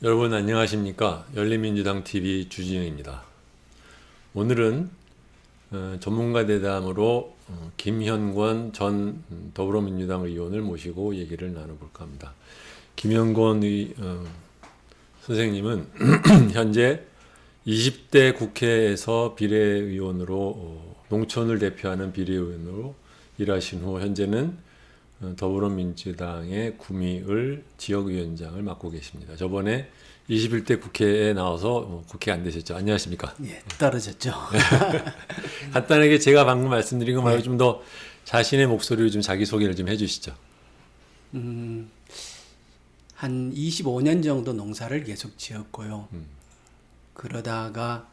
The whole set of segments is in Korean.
여러분 안녕하십니까? 열린민주당 TV 주진영입니다. 오늘은 전문가 대담으로 김현권 전 더불어민주당 의원을 모시고 얘기를 나눠볼까 합니다. 김현권 선생님은 현재 20대 국회에서 비례의원으로 농촌을 대표하는 비례의원으로 일하신 후 현재는 더불어민주당의 구미을 지역위원장을 맡고 계십니다. 저번에 21대 국회에 나와서 국회 안 되셨죠? 안녕하십니까? 예, 떨어졌죠. 간단하게 제가 방금 말씀드린 거 말고 좀 더 자신의 목소리로 좀 자기소개를 좀 해주시죠. 한 25년 정도 농사를 계속 지었고요. 그러다가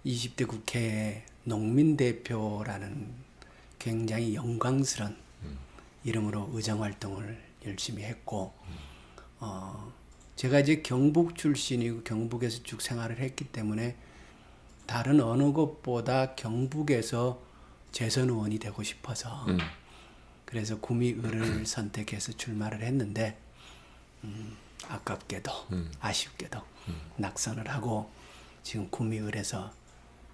20대 국회에 농민대표라는 굉장히 영광스러운 이름으로 의정활동을 열심히 했고, 제가 이제 경북 출신이고 경북에서 쭉 생활을 했기 때문에 다른 어느 곳보다 경북에서 재선 의원이 되고 싶어서 그래서 구미을을 선택해서 출마를 했는데 아깝게도 아쉽게도 낙선을 하고 지금 구미을에서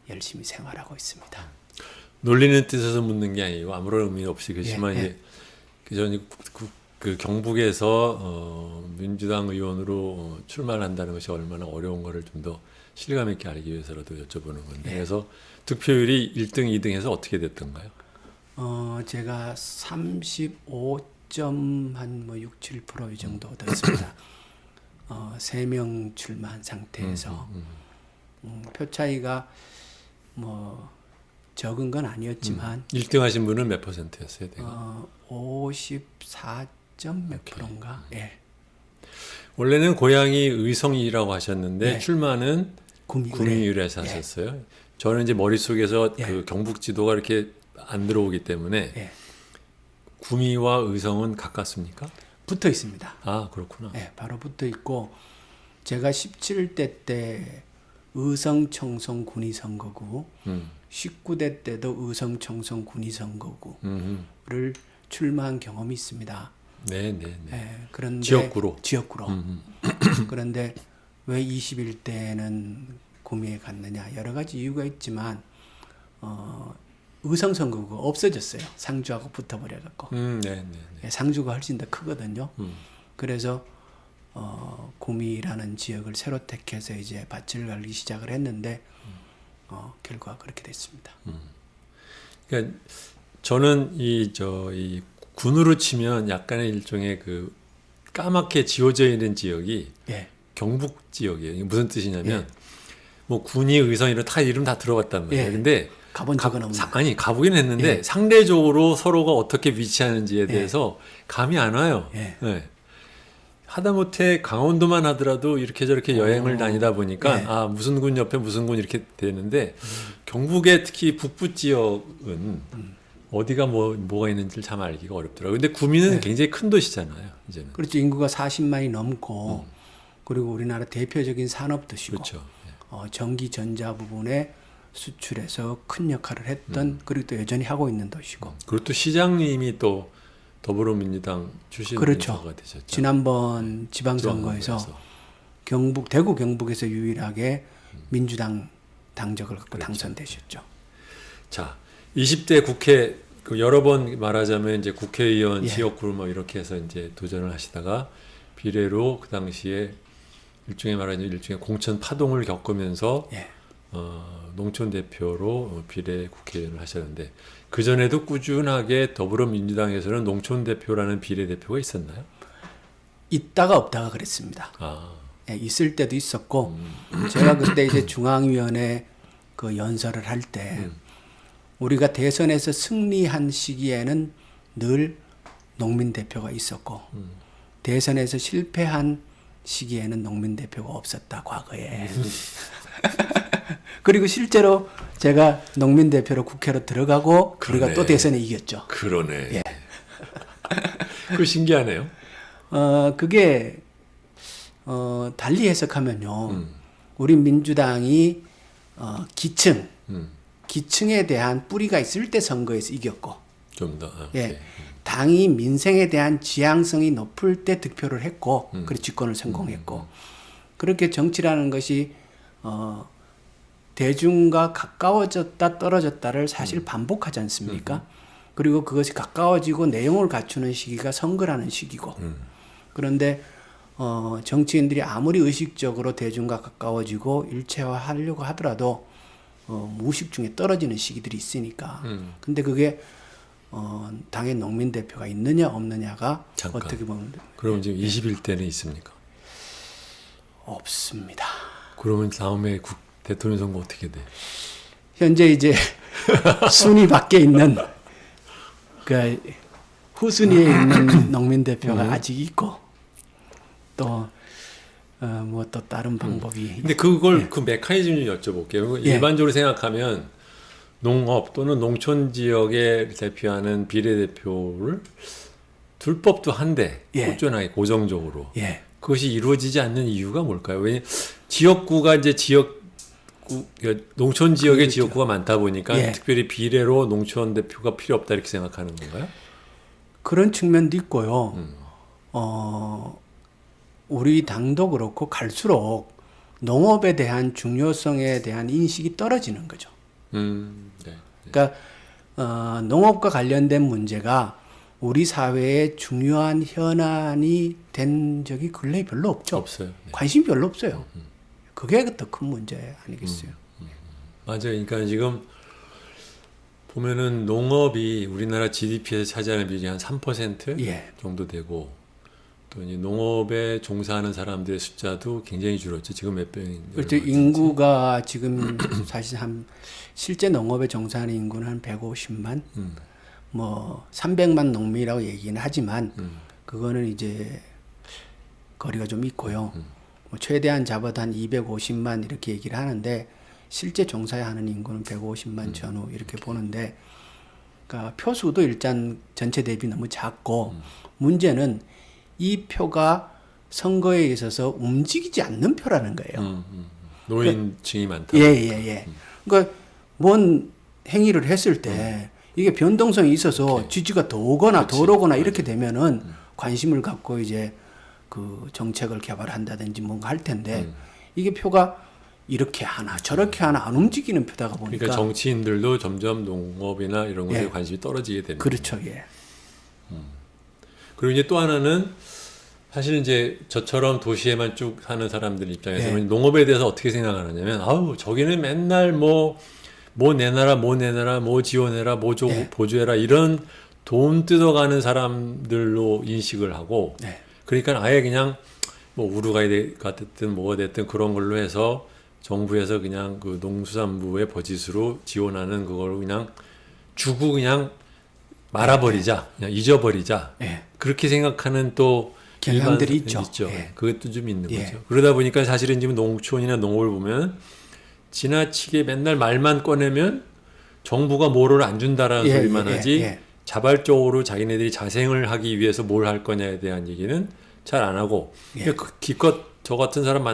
열심히 생활하고 있습니다. 놀리는 뜻에서 묻는 게 아니고 아무런 의미 없이 그렇지만 이제 저는 그 경북에서 민주당 의원으로 출마를 한다는 것이 얼마나 어려운 거를 좀 더 실감 있게 알기 위해서라도 여쭤보는 건데 그래서 득표율이 1등, 2등에서 어떻게 됐던가요? 제가 35점 한 뭐 6, 7% 이 정도 됐습니다. 3명 출마한 상태에서 표 차이가 뭐 적은 건 아니었지만 1등 하신 분은 몇 %였어요? 54점 몇 프로인가? 예. 원래는 고향이 의성이라고 하셨는데 네. 출마는 구미을에서 예. 하셨어요. 저는 이제 머릿속에서 예. 그 경북 지도가 이렇게 안 들어오기 때문에 예. 구미와 의성은 가깝습니까? 붙어 있습니다. 아, 그렇구나. 예, 바로 붙어 있고 제가 17대 때 의성 청송 군의 선거구 19대 때도 의성 청송 군의 선거구를 출마한 경험이 있습니다. 네. 예, 그런데 지역구로. 그런데 왜 21대는 구미에 갔느냐 여러 가지 이유가 있지만 의성 선거구가 없어졌어요. 상주하고 붙어버려갖고 네. 예, 상주가 훨씬 더 크거든요. 그래서 구미라는 지역을 새로 택해서 이제 밭을 갈기 시작을 했는데 결과가 그렇게 됐습니다. 그러니까 저는 이 군으로 치면 약간의 일종의 그 까맣게 지워져 있는 지역이 예. 경북 지역이에요. 이게 무슨 뜻이냐면 뭐 군이 의성 이런 다 이름 다 들어봤단 말이에요. 예. 근데 가본 적은 없는. 아니 가보긴 했는데 예. 상대적으로 서로가 어떻게 위치하는지에 대해서 감이 안 와요. 예. 네. 하다못해 강원도만 하더라도 이렇게 저렇게 여행을 다니다 보니까 예. 아 무슨 군 옆에 무슨 군 이렇게 되는데 경북의 특히 북부 지역은 어디가 뭐가 있는지를 참 알기가 어렵더라고요. 근데 구미는 굉장히 큰 도시잖아요. 이제는. 그렇죠. 인구가 40만이 넘고 그리고 우리나라 대표적인 산업 도시고 그렇죠. 전기 전자 부분에 수출해서 큰 역할을 했던 그리고 또 여전히 하고 있는 도시고. 그리고 또 시장님이 또 더불어민주당 출신 그렇죠. 인사가 되셨죠. 지난번 지방선거에서 대구 경북에서 유일하게 민주당 당적을 갖고 그렇죠. 당선되셨죠. 자, 20대 국회 여러 번 말하자면 이제 국회의원, 예. 지역구를 뭐 이렇게 해서 이제 도전을 하시다가 비례로 그 당시에 일종의 공천 파동을 겪으면서 예. 농촌 대표로 비례 국회의원을 하셨는데 그 전에도 꾸준하게 더불어민주당에서는 농촌 대표라는 비례 대표가 있었나요? 있다가 없다가 그랬습니다. 아, 예, 있을 때도 있었고 제가 그때 이제 중앙위원회 그 연설을 할 때 우리가 대선에서 승리한 시기에는 늘 농민 대표가 있었고 대선에서 실패한 시기에는 농민 대표가 없었다 과거에. 그리고 실제로 제가 농민 대표로 국회로 들어가고 그러네. 우리가 또 대선에 이겼죠. 그러네. 예. 그 신기하네요. 그게 달리 해석하면요. 우리 민주당이 기층에 대한 뿌리가 있을 때 선거에서 이겼고 좀 더. 예. 당이 민생에 대한 지향성이 높을 때 득표를 했고 그리고 집권을 성공했고 그렇게 정치라는 것이 대중과 가까워졌다 떨어졌다를 사실 반복하지 않습니까? 그리고 그것이 가까워지고 내용을 갖추는 시기가 선거라는 시기고 그런데 정치인들이 아무리 의식적으로 대중과 가까워지고 일체화하려고 하더라도 무의식 중에 떨어지는 시기들이 있으니까 근데 그게 당의 농민 대표가 있느냐 없느냐가 잠깐. 어떻게 보면 그러면 지금 21대는 있습니까? 없습니다. 그러면 다음에 대통령 선거 어떻게 돼? 현재 이제 순위 밖에 있는 그 후순위에 있는 농민 대표가 아직 있고 또 뭐 또 다른 방법이 근데 그걸 그 메커니즘 좀 여쭤볼게요. 예. 일반적으로 생각하면 농업 또는 농촌 지역에 대표하는 비례대표를 둘 법도 한데 예. 꾸준하게 고정적으로 예. 그것이 이루어지지 않는 이유가 뭘까요? 왜냐 지역구가 이제 농촌 지역에 그렇죠. 지역구가 많다 보니까 예. 특별히 비례로 농촌 대표가 필요 없다 이렇게 생각하는 건가요? 그런 측면도 있고요. 우리 당도 그렇고 갈수록 농업에 대한 중요성에 대한 인식이 떨어지는 거죠. 네. 그러니까 농업과 관련된 문제가 우리 사회에 중요한 현안이 된 적이 근래에 별로 없죠. 없어요. 네. 관심이 별로 없어요. 그게 더 큰 문제 아니겠어요? 맞아요. 그러니까 지금 보면은 농업이 우리나라 GDP에서 차지하는 비중이 한 3% 예. 정도 되고 또 이제 농업에 종사하는 사람들의 숫자도 굉장히 줄었죠. 지금 몇 배? 그렇죠. 인구가 지금 사실 실제 농업에 종사하는 인구는 한 150만, 뭐 300만 농민이라고 얘기는 하지만 그거는 이제 거리가 좀 있고요. 뭐 최대한 잡아도 한 250만 이렇게 얘기를 하는데 실제 종사에 하는 인구는 150만 전후 이렇게 보는데, 그러니까 표수도 일단 전체 대비 너무 작고 문제는 이 표가 선거에 있어서 움직이지 않는 표라는 거예요. 노인층이 많다. 예. 그러니까 뭔 행위를 했을 때 이게 변동성이 있어서 지지가 더 오거나 덜 오거나 이렇게 되면은 관심을 갖고 이제 그 정책을 개발한다든지 뭔가 할 텐데 이게 표가 이렇게 하나 저렇게 하나 안 움직이는 표다가 보니까 그러니까 정치인들도 점점 농업이나 이런 것에 예. 관심이 떨어지게 됩니다. 그렇죠. 예. 그리고 이제 또 하나는 사실 이제 저처럼 도시에만 쭉 사는 사람들 입장에서는 예. 농업에 대해서 어떻게 생각하느냐면 아우 저기는 맨날 뭐 내놔라 뭐 지원해라 예. 보조해라 이런 돈 뜯어가는 사람들로 인식을 하고 네. 그러니까 아예 그냥 뭐 우루과이가 됐든 뭐가 됐든 그런 걸로 해서 정부에서 그냥 그 농수산부의 버짓으로 지원하는 그걸 그냥 주고 그냥 말아버리자, 그냥 잊어버리자. 예. 그렇게 생각하는 또 경향들이 일반- 있죠. 예. 그것도 좀 있는 예. 거죠. 그러다 보니까 사실은 지금 농촌이나 농업을 보면 지나치게 맨날 말만 꺼내면 정부가 뭐를 안 준다라는 예, 소리만 예, 하지 예. 자발적으로 자기네들이 자생을 하기 위해서 뭘 할 거냐에 대한 얘기는 잘 안 하고 예. 그러니까 기껏 저 같은 사람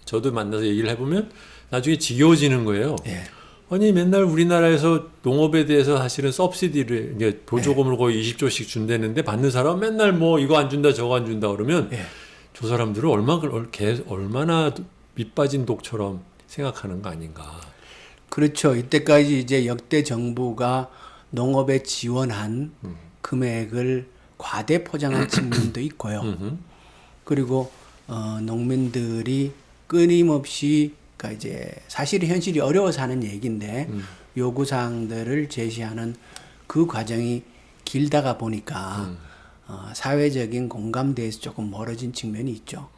저도 만나서 얘기를 해보면 나중에 지겨워지는 거예요. 예. 아니 맨날 우리나라에서 농업에 대해서 사실은 서브시디를 이게 보조금을 거의 20조씩 준다는데 받는 사람 맨날 뭐 이거 안 준다 저거 안 준다 그러면 예. 저 사람들은 얼마나 밑빠진 독처럼 생각하는 거 아닌가. 그렇죠. 이때까지 이제 역대 정부가 농업에 지원한 금액을 과대 포장한 측면도 있고요. 그리고 농민들이 끊임없이 그러니까 이제 사실 현실이 어려워서 하는 얘기인데 요구사항들을 제시하는 그 과정이 길다가 보니까 사회적인 공감대에서 조금 멀어진 측면이 있죠.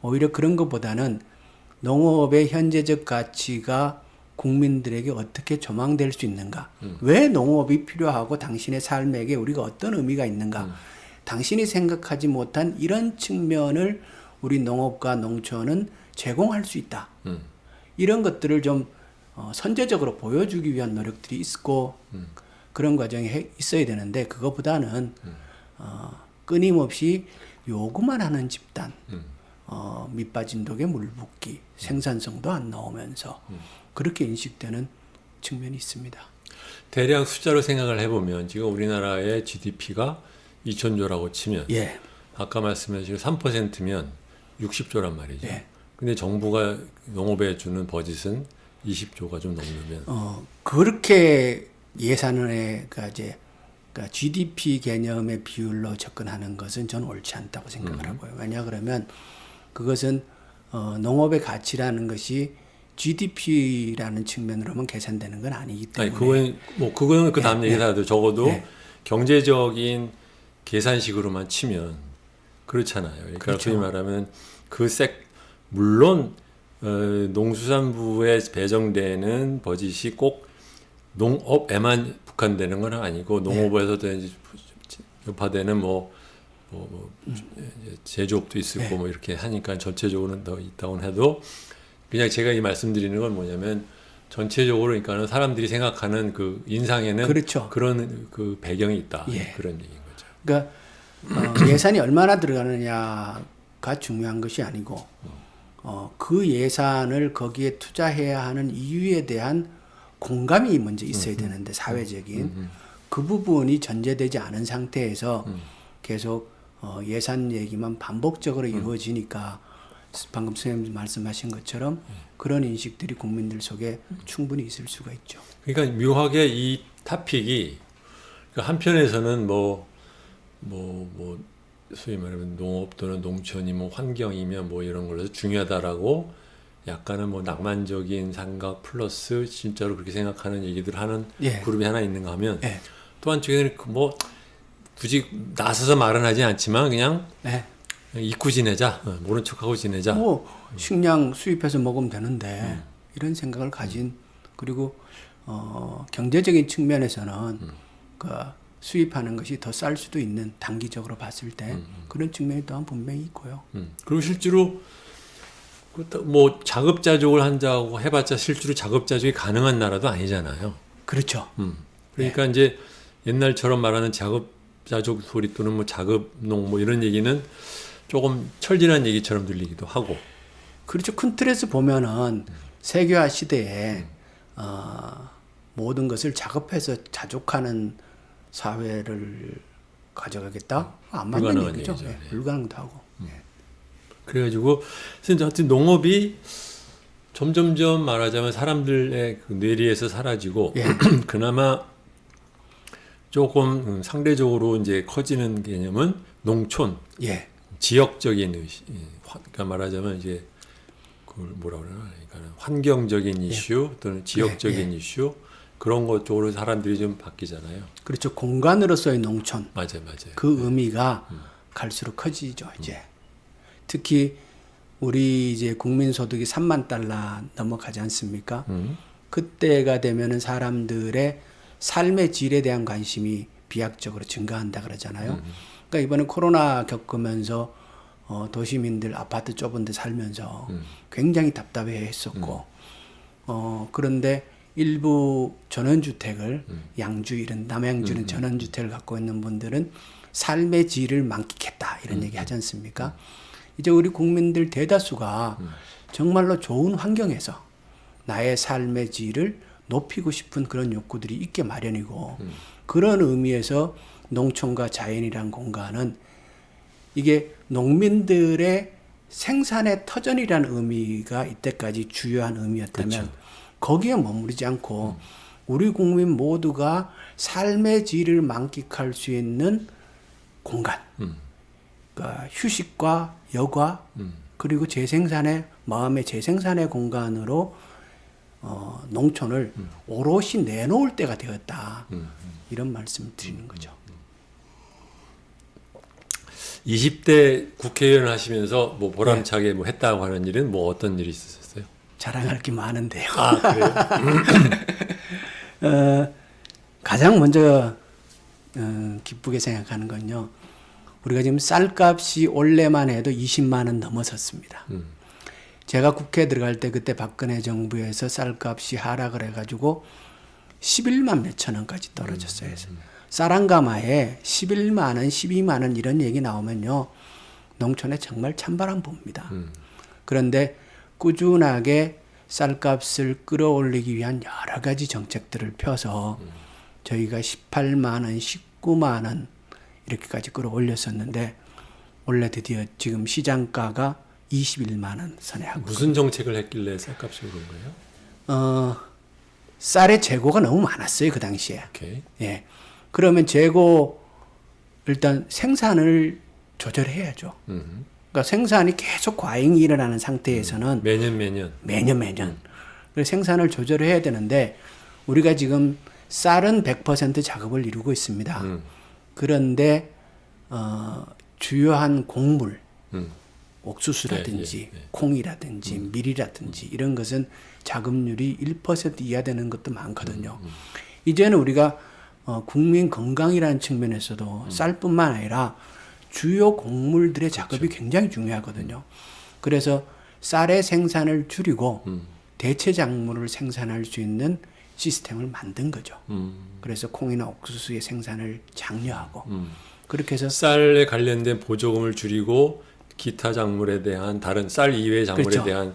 오히려 그런 것보다는 농업의 현재적 가치가 국민들에게 어떻게 조망될 수 있는가? 왜 농업이 필요하고 당신의 삶에게 우리가 어떤 의미가 있는가? 당신이 생각하지 못한 이런 측면을 우리 농업과 농촌은 제공할 수 있다. 이런 것들을 좀 선제적으로 보여주기 위한 노력들이 있고 그런 과정이 있어야 되는데 그것보다는 끊임없이 요구만 하는 집단, 밑빠진 독에 물 붓기, 생산성도 안 나오면서 그렇게 인식되는 측면이 있습니다. 대략 숫자로 생각을 해보면 지금 우리나라의 GDP가 2,000조라고 치면 예, 아까 말씀하신 3%면 60조란 말이죠. 예. 근데 정부가 농업에 주는 버짓은 20조가 좀 넘으면 그렇게 예산에 그러니까 GDP 개념의 비율로 접근하는 것은 저는 옳지 않다고 생각을 하고요. 왜냐 그러면 그것은 농업의 가치라는 것이 GDP라는 측면으로만 계산되는 건 아니기 때문에. 그거는 그 다음 얘기를 하도 적어도 네. 경제적인 계산식으로만 치면 그렇잖아요. 그러니까 그렇죠. 소위 말하면 물론 농수산부에 배정되는 버짓이 꼭 농업에만 국한되는 건 아니고 농업에서도 이제 여파되는 제조업도 있을 거고 뭐 이렇게 하니까 전체적으로는 더 있다고 해도 그냥 제가 이 말씀드리는 건 뭐냐면 전체적으로 그러니까는 사람들이 생각하는 그 인상에는 그렇죠. 그런 그 배경이 있다 예. 그런 얘기인 거죠. 그러니까 예산이 얼마나 들어가느냐가 중요한 것이 아니고 그 예산을 거기에 투자해야 하는 이유에 대한 공감이 먼저 있어야 되는데 사회적인 그 부분이 전제되지 않은 상태에서 계속 예산 얘기만 반복적으로 이루어지니까 방금 선생님 말씀하신 것처럼 그런 인식들이 국민들 속에 충분히 있을 수가 있죠. 그러니까 묘하게 이 토픽이 한편에서는 소위 말하면 농업 또는 농촌이 환경이며 이런 걸로 중요하다라고 약간은 낭만적인 생각 플러스 진짜로 그렇게 생각하는 얘기들 하는 그룹이 하나 있는가 하면 또 한쪽에는 굳이 나서서 말은 하지 않지만 그냥 잊고 지내자, 모른 척하고 지내자. 식량 수입해서 먹으면 되는데 이런 생각을 가진 그리고 경제적인 측면에서는 수입하는 것이 더 쌀 수도 있는 단기적으로 봤을 때 그런 측면이 또한 분명히 있고요. 그리고 실제로 자급자족을 한다고 해봤자 실제로 자급자족이 가능한 나라도 아니잖아요. 그렇죠. 그러니까 이제 옛날처럼 말하는 자급자족 소리 또는 자급농 이런 얘기는 조금 철진한 얘기처럼 들리기도 하고. 그렇죠. 큰 틀에서 보면은 세계화 시대에 모든 것을 작업해서 자족하는 사회를 가져가겠다? 안 맞는 얘기죠. 불가능도 하고. 그래가지고 하여튼 농업이 점점점 말하자면 사람들의 그 뇌리에서 사라지고 그나마 조금 상대적으로 이제 커지는 개념은 농촌, 지역적인 의식, 그러니까 말하자면 이제 그걸 뭐라 그러나, 그러니까 환경적인 이슈 또는 지역적인 이슈 그런 것 쪽으로 사람들이 좀 바뀌잖아요. 그렇죠. 공간으로서의 농촌. 맞아요. 그 의미가 갈수록 커지죠. 이제 특히 우리 이제 국민 소득이 3만 달러 넘어가지 않습니까? 그때가 되면은 사람들의 삶의 질에 대한 관심이 비약적으로 증가한다 그러잖아요. 그러니까 이번에 코로나 겪으면서 도시민들 아파트 좁은 데 살면서 굉장히 답답해 했었고 그런데 일부 전원주택을 양주 이런 남양주는 전원주택을 갖고 있는 분들은 삶의 질을 만끽했다 이런 얘기 하지 않습니까? 이제 우리 국민들 대다수가 정말로 좋은 환경에서 나의 삶의 질을 높이고 싶은 그런 욕구들이 있게 마련이고 그런 의미에서 농촌과 자연이란 공간은 이게 농민들의 생산의 터전이라는 의미가 이때까지 주요한 의미였다면 그렇죠. 거기에 머무르지 않고 우리 국민 모두가 삶의 질을 만끽할 수 있는 공간 그러니까 휴식과 여가 그리고 재생산의 마음의 재생산의 공간으로 농촌을 오롯이 내놓을 때가 되었다. 이런 말씀을 드리는 거죠. 20대 국회의원 하시면서 보람차게 했다고 하는 일은 어떤 일이 있었어요? 자랑할 게 많은데요. 아, 그래요? 가장 먼저 기쁘게 생각하는 건요. 우리가 지금 쌀값이 올해만 해도 20만 원 넘어섰습니다. 제가 국회에 들어갈 때 그때 박근혜 정부에서 쌀값이 하락을 해가지고 11만 몇천 원까지 떨어졌어요. 쌀 한 가마에 11만 원, 12만 원 이런 얘기 나오면요. 농촌에 정말 찬바람 붑니다. 그런데 꾸준하게 쌀값을 끌어올리기 위한 여러 가지 정책들을 펴서 저희가 18만 원, 19만 원 이렇게까지 끌어올렸었는데 원래 드디어 지금 시장가가 21만 원 선에 하고. 무슨 정책을 했길래 쌀값이 오른 거예요? 쌀의 재고가 너무 많았어요 그 당시에. 오케이. 예. 그러면 재고 일단 생산을 조절해야죠. 그러니까 생산이 계속 과잉이 일어나는 상태에서는 매년 그래서 생산을 조절해야 되는데 우리가 지금 쌀은 100% 작업을 이루고 있습니다. 그런데 주요한 곡물, 옥수수라든지 콩이라든지 밀이라든지 이런 것은 자급률이 1% 이하 되는 것도 많거든요. 이제는 우리가 국민 건강이라는 측면에서도 쌀뿐만 아니라 주요 곡물들의 작업이 굉장히 중요하거든요. 그래서 쌀의 생산을 줄이고 대체 작물을 생산할 수 있는 시스템을 만든 거죠. 그래서 콩이나 옥수수의 생산을 장려하고 그렇게 해서 쌀에 관련된 보조금을 줄이고 기타 작물에 대한 다른 쌀 이외의 작물에 그렇죠. 대한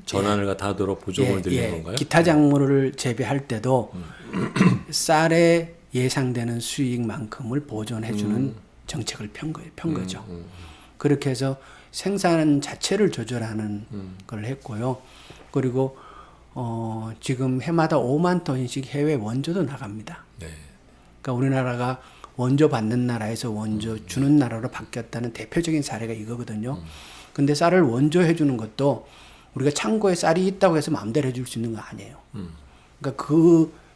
전환을 하도록 보조금을 드리는 건가요? 기타 작물을 재배할 때도 쌀에 예상되는 수익만큼을 보존해주는 정책을 편 거죠. 그렇게 해서 생산 자체를 조절하는 걸 했고요. 그리고 지금 해마다 5만 톤씩 해외 원조도 나갑니다. 네. 그러니까 우리나라가 원조 받는 나라에서 원조 주는 나라로 바뀌었다는 대표적인 사례가 이거거든요. 근데 쌀을 원조해 주는 것도 우리가 창고에 쌀이 있다고 해서 마음대로 해줄 수 있는 거 아니에요. 그러니까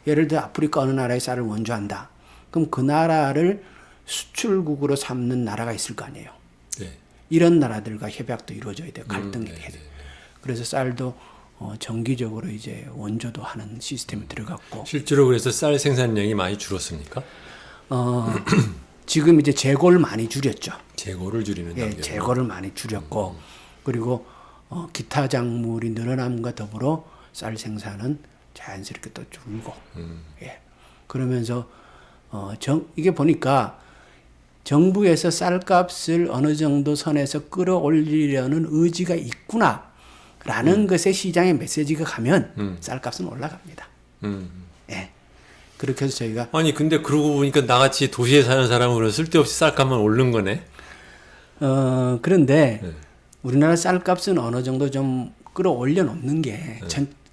예를 들어 아프리카 어느 나라에 쌀을 원조한다. 그럼 그 나라를 수출국으로 삼는 나라가 있을 거 아니에요. 네. 이런 나라들과 협약도 이루어져야 돼요. 갈등이 네, 해야 돼요. 네. 그래서 쌀도 정기적으로 이제 원조도 하는 시스템이 들어갔고. 실제로 그래서 쌀 생산량이 많이 줄었습니까? 지금 이제 재고를 많이 줄였죠. 재고를 줄이는 예, 단계로. 재고를 많이 줄였고 그리고 기타 작물이 늘어남과 더불어 쌀 생산은 자연스럽게 또 줄고. 예. 그러면서 이게 보니까 정부에서 쌀값을 어느 정도 선에서 끌어올리려는 의지가 있구나라는 것에 시장의 메시지가 가면 쌀값은 올라갑니다. 예. 그렇게 해서 저희가 아니 근데 그러고 보니까 나같이 도시에 사는 사람은 쓸데없이 쌀값만 오른 거네. 그런데 네. 우리나라 쌀값은 어느 정도 좀 끌어올려 놓는 게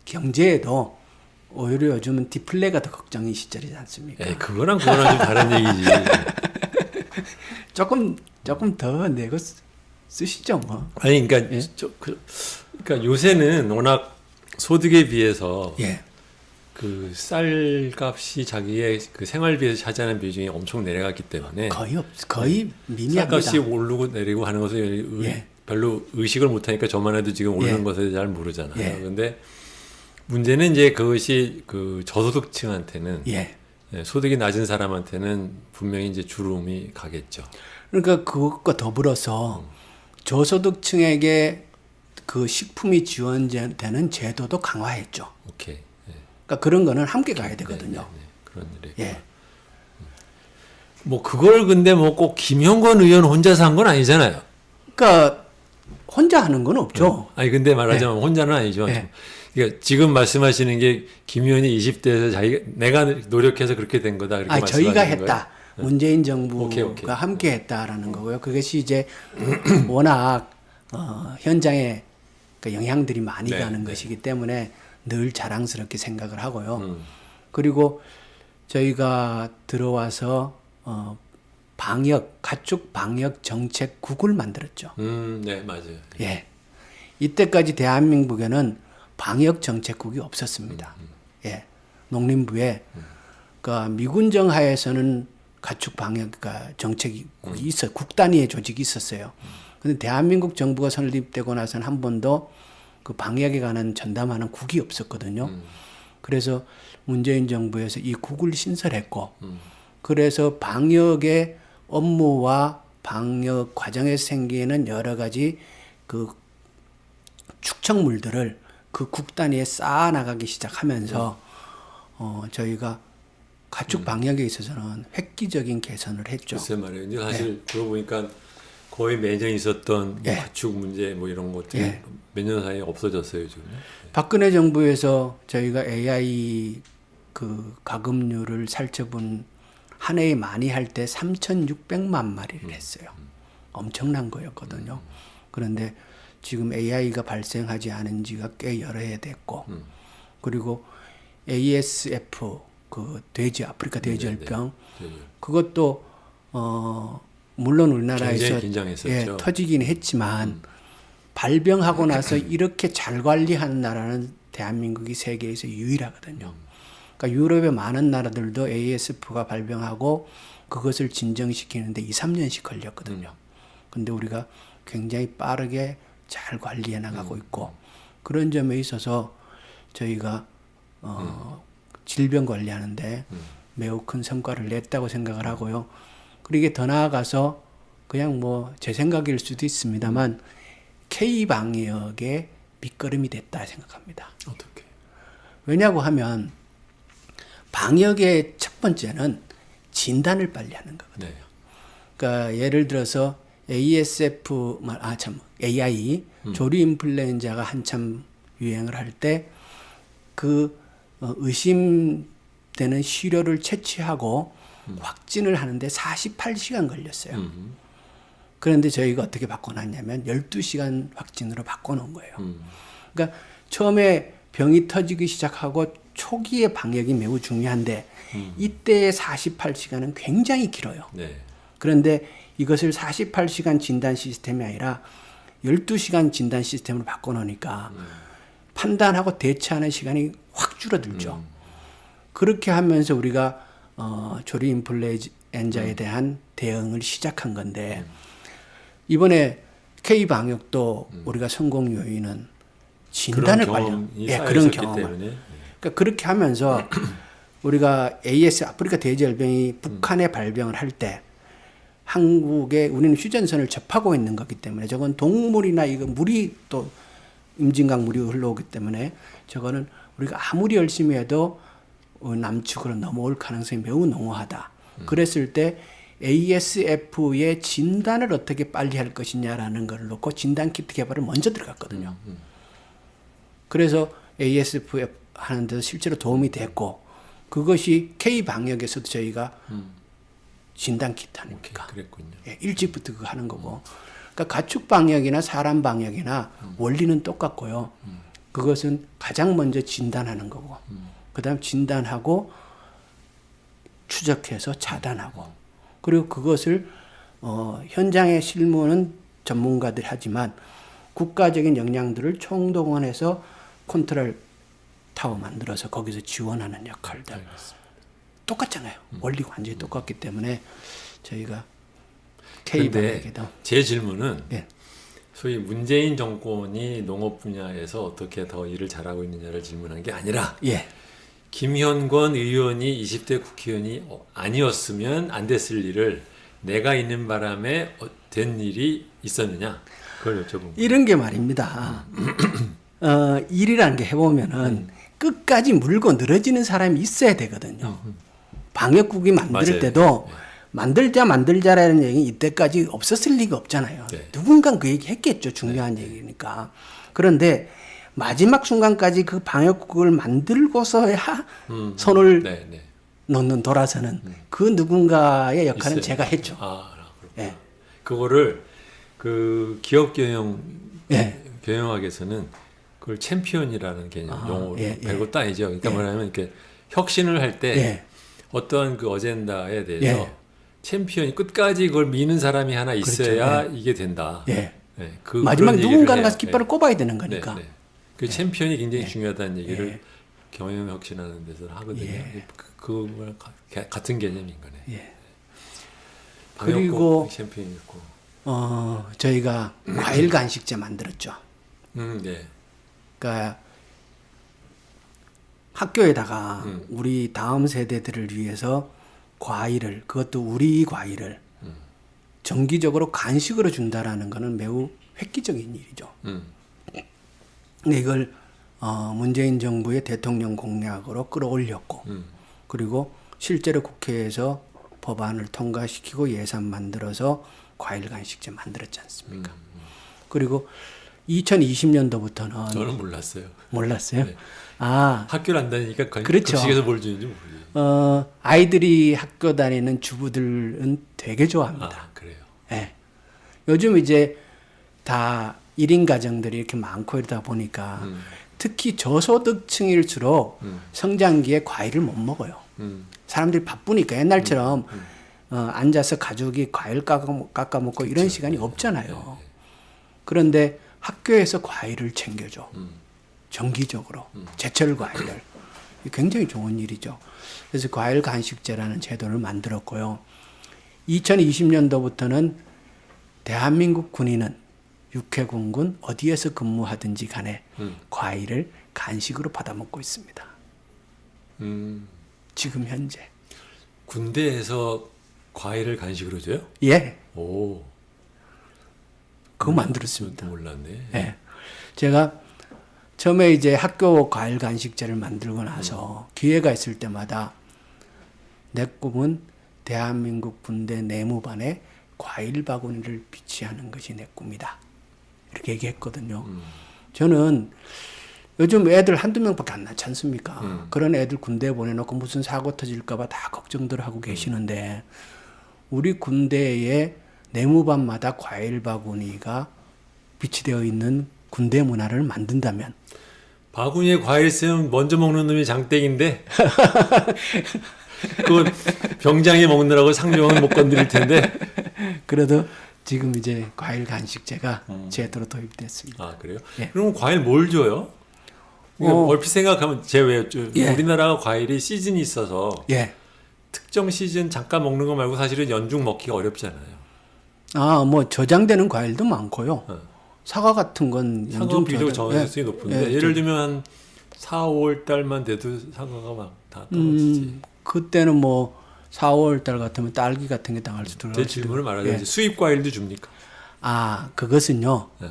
경제에도 오히려 요즘은 디플레가 더 걱정인 시절이지 않습니까? 에이, 그거랑 좀 다른 얘기지. 조금 더 내고 쓰시죠 뭐. 아니 그러니까 그러니까 요새는 워낙 소득에 비해서 예. 그 쌀값이 자기의 그 생활비에서 차지하는 비중이 엄청 내려갔기 때문에 거의 미미합니다. 쌀값이 오르고 내리고 하는 것을 별로 의식을 못하니까 저만 해도 지금 오르는 것에 잘 모르잖아요. 그런데 문제는 이제 그것이 그 저소득층한테는 소득이 낮은 사람한테는 분명히 이제 주름이 가겠죠. 그러니까 그것과 더불어서 저소득층에게 그 식품이 지원되는 제도도 강화했죠. 오케이. 그러니까 그런 거는 함께 가야 되거든요. 그런 일이. 예. 뭐 그걸 근데 뭐 꼭 김형건 의원 혼자서 한 건 아니잖아요. 그러니까 혼자 하는 건 없죠. 아니 근데 말하자면 혼자는 아니죠. 그러니까 지금 말씀하시는 게 김 의원이 20대에서 내가 노력해서 그렇게 된 거다 이렇게 말씀하시는 저희가 거예요? 했다. 문재인 정부가 오케이. 함께 했다라는 거고요. 그것이 이제 워낙 현장에 그 영향들이 많이 가는 것이기 때문에 늘 자랑스럽게 생각을 하고요. 그리고 저희가 들어와서 가축 방역 정책국을 만들었죠. 네, 맞아요. 예. 이때까지 대한민국에는 방역 정책국이 없었습니다. 예. 농림부에 그러니까 미군정 하에서는 가축 방역 정책국이 국 단위의 조직이 있었어요. 그런데 대한민국 정부가 설립되고 나서는 한 번도 그 방역에 관한 전담하는 국이 없었거든요. 그래서 문재인 정부에서 이 국을 신설했고, 그래서 방역의 업무와 방역 과정에서 생기는 여러 가지 그 축적물들을 그 국 단위에 쌓아 나가기 시작하면서 저희가 가축 방역에 있어서는 획기적인 개선을 했죠. 글쎄 말이에요. 근데 사실 들어보니까 거의 매년 있었던 뭐 가축 문제 뭐 이런 것들이 몇 년 사이에 없어졌어요 지금. 박근혜 정부에서 저희가 AI 그 가금류를 살처분 한 해에 많이 할 때 3,600만 마리를 했어요. 엄청난 거였거든요. 그런데 지금 AI가 발생하지 않은 지가 꽤 여러 해 됐고, 그리고 ASF 그 아프리카 돼지열병 그것도 물론 우리나라에서 굉장히 긴장했었죠. 터지긴 했지만 발병하고 나서 이렇게 잘 관리하는 나라는 대한민국이 세계에서 유일하거든요. 그러니까 유럽의 많은 나라들도 ASF가 발병하고 그것을 진정시키는데 2, 3년씩 걸렸거든요. 근데 우리가 굉장히 빠르게 잘 관리해 나가고 있고 그런 점에 있어서 저희가 질병 관리하는데 매우 큰 성과를 냈다고 생각을 하고요. 그리고 이게 더 나아가서 그냥 뭐 제 생각일 수도 있습니다만 K 방역의 밑거름이 됐다 생각합니다. 어떻게? 왜냐고 하면 방역의 첫 번째는 진단을 빨리 하는 거거든요. 네. 그러니까 예를 들어서 AI 조류 인플루엔자가 한참 유행을 할 때 그 의심되는 시료를 채취하고 확진을 하는데 48시간 걸렸어요. 그런데 저희가 어떻게 바꿔놨냐면 12시간 확진으로 바꿔놓은 거예요. 그러니까 처음에 병이 터지기 시작하고 초기의 방역이 매우 중요한데 이때의 48시간은 굉장히 길어요. 네. 그런데 이것을 48시간 진단 시스템이 아니라 12시간 진단 시스템으로 바꿔놓으니까 판단하고 대처하는 시간이 확 줄어들죠. 그렇게 하면서 우리가 조류 인플루엔자에 대한 대응을 시작한 건데 이번에 K 방역도 우리가 성공 요인은 진단을 빨리 그런 경험을 그러니까 그렇게 하면서 우리가 AS 아프리카 돼지열병이 북한에 발병을 할 때 한국에 우리는 휴전선을 접하고 있는 거기 때문에 저건 동물이나 이거 물이 또 임진강 물이 흘러오기 때문에 저거는 우리가 아무리 열심히 해도 남측으로 넘어올 가능성이 매우 농후하다. 그랬을 때 ASF의 진단을 어떻게 빨리 할 것이냐라는 걸 놓고 진단 키트 개발을 먼저 들어갔거든요. 그래서 ASF 하는 데도 실제로 도움이 됐고 그것이 K 방역에서도 저희가 진단 키트 아닙니까? 그랬군요. 예, 일찍부터 그거 하는 거고. 그러니까 가축 방역이나 사람 방역이나 원리는 똑같고요. 그것은 가장 먼저 진단하는 거고. 그다음 진단하고 추적해서 차단하고. 그리고 그것을 현장에 실무는 전문가들이 하지만 국가적인 역량들을 총동원해서 컨트롤 타워 만들어서 거기서 지원하는 역할들. 똑같잖아요. 원리가 완전히 똑같기 때문에 저희가 K방역에도 제 질문은 예. 소위 문재인 정권이 농업 분야에서 어떻게 더 일을 잘하고 있느냐를 질문한 게 아니라 예. 김현권 의원이 20대 국회의원이 아니었으면 안 됐을 일을 내가 있는 바람에 된 일이 있었느냐 그걸 여쭤본 거예요. 이런 게 말입니다. 일이라는 게 해보면은 끝까지 물고 늘어지는 사람이 있어야 되거든요. 방역국이 만들 맞아요. 때도 네. 만들자라는 얘기 이때까지 없었을 리가 없잖아요. 네. 누군가 그 얘기 했겠죠. 중요한 얘기니까. 그런데 마지막 순간까지 그 방역국을 만들고서야 손을 놓는 돌아서는 그 누군가의 역할은 있어요. 제가 했죠. 그렇구나. 그거를 그 기업 경영학에서는 그걸 챔피언이라는 개념 용어로 별것도 아니죠. 그러니까 뭐냐면 이렇게 혁신을 할 때 어떠한 그 어젠다에 대해서 챔피언이 끝까지 그걸 미는 사람이 하나 있어야 그렇죠. 이게 된다. 그 마지막 누군가는 가서 깃발을 꼽아야 되는 네, 거니까. 그 챔피언이 굉장히 중요하다는 얘기를 경영 혁신하는 데서 하거든요. 그걸 같은 개념인 거네. 그리고 챔피언이 있고. 저희가 과일 간식제 만들었죠. 네. 그러니까 학교에다가 우리 다음 세대들을 위해서 과일을 그것도 우리 과일을 정기적으로 간식으로 준다라는 것은 매우 획기적인 일이죠. 근데 이걸 문재인 정부의 대통령 공약으로 끌어올렸고 그리고 실제로 국회에서 법안을 통과시키고 예산 만들어서 과일 간식제 만들었지 않습니까? 그리고 2020년도부터는 저는 몰랐어요. 몰랐어요? 네. 아, 학교를 안 다니니까 그렇죠. 급식에서 뭘 주는지 모르겠어요. 아이들이 학교 다니는 주부들은 되게 좋아합니다. 그래요. 네. 요즘 이제 다 1인 가정들이 이렇게 많고 이러다 보니까 특히 저소득층일수록 성장기에 과일을 못 먹어요. 사람들이 바쁘니까 옛날처럼 앉아서 가족이 과일 깎아 먹고 이런 시간이 없잖아요. 그런데 학교에서 과일을 챙겨줘. 정기적으로 제철 과일을. 굉장히 좋은 일이죠. 그래서 과일 간식제라는 제도를 만들었고요. 2020년도부터는 대한민국 군인은 육해공군 어디에서 근무하든지 간에 과일을 간식으로 받아 먹고 있습니다. 지금 현재. 군대에서 과일을 간식으로 줘요? 예. 오. 그거 만들었습니다. 몰랐네. 예. 제가 처음에 이제 학교 과일 간식제를 만들고 나서 기회가 있을 때마다 내 꿈은 대한민국 군대 내무반에 과일 바구니를 비치하는 것이 내 꿈이다. 이렇게 얘기했거든요. 저는 요즘 애들 한두 명밖에 안 낳지 않습니까? 그런 애들 군대에 보내놓고 무슨 사고 터질까봐 다 걱정들 하고 계시는데 우리 군대에 내무반마다 과일 바구니가 비치되어 있는 군대 문화를 만든다면 바구니에 과일 있으면 먼저 먹는 놈이 장땡인데 그건 병장이 먹느라고 상병은 못 건드릴 텐데. 그래도 지금 이제 과일 간식제가 제도로 도입됐습니다. 아 그래요? 예. 그럼 과일 뭘 줘요? 얼핏 생각하면 예. 우리나라가 과일이 시즌이 있어서 예. 특정 시즌 잠깐 먹는 거 말고 사실은 연중 먹기가 어렵잖아요. 아, 뭐 저장되는 과일도 많고요. 사과 같은 건 사과 비교적 저장- 저장성이 높은데 예를 들면 한 4, 5월 달만 돼도 사과가 막 다 떨어지지. 그때는 뭐 4, 5월 달 같으면 딸기 같은 게 당할 수도 제 있고. 질문을 말하자면 수입 과일도 줍니까? 아, 그것은요. 네.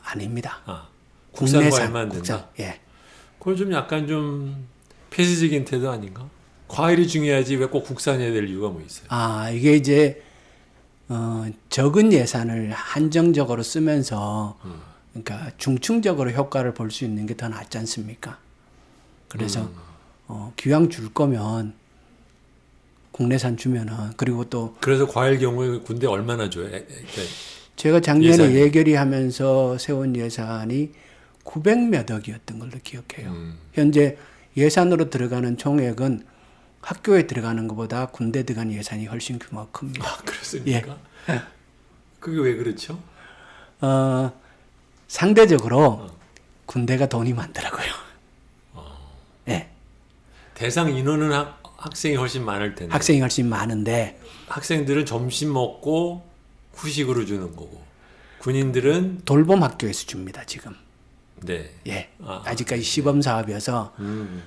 아닙니다. 아, 국산 과일만 된다. 국산. 예. 그건 좀 약간 좀 폐쇄적인 태도 아닌가? 과일이 중요하지 왜 꼭 국산이어야 될 이유가 뭐 있어요? 아, 이게 이제 적은 예산을 한정적으로 쓰면서 그러니까 중층적으로 효과를 볼 수 있는 게 더 낫지 않습니까? 그래서 기왕 줄 거면 국내산 주면은 그리고 또 그래서 과일 경우에 군대 얼마나 줘요? 제가 작년에 예산이? 예결위하면서 세운 예산이 900몇 억이었던 걸로 기억해요. 현재 예산으로 들어가는 총액은 학교에 들어가는 것보다 군대 들어가는 예산이 훨씬 규모가 큽니다. 아, 그렇습니까? 그게 왜 그렇죠? 상대적으로 군대가 돈이 많더라고요. 예. 대상 인원은 학생이 훨씬 많을 텐데 학생이 훨씬 많은데 학생들은 점심 먹고 후식으로 주는 거고 군인들은 돌봄 학교에서 줍니다, 지금. 네. 예. 아, 아직까지 시범 사업이어서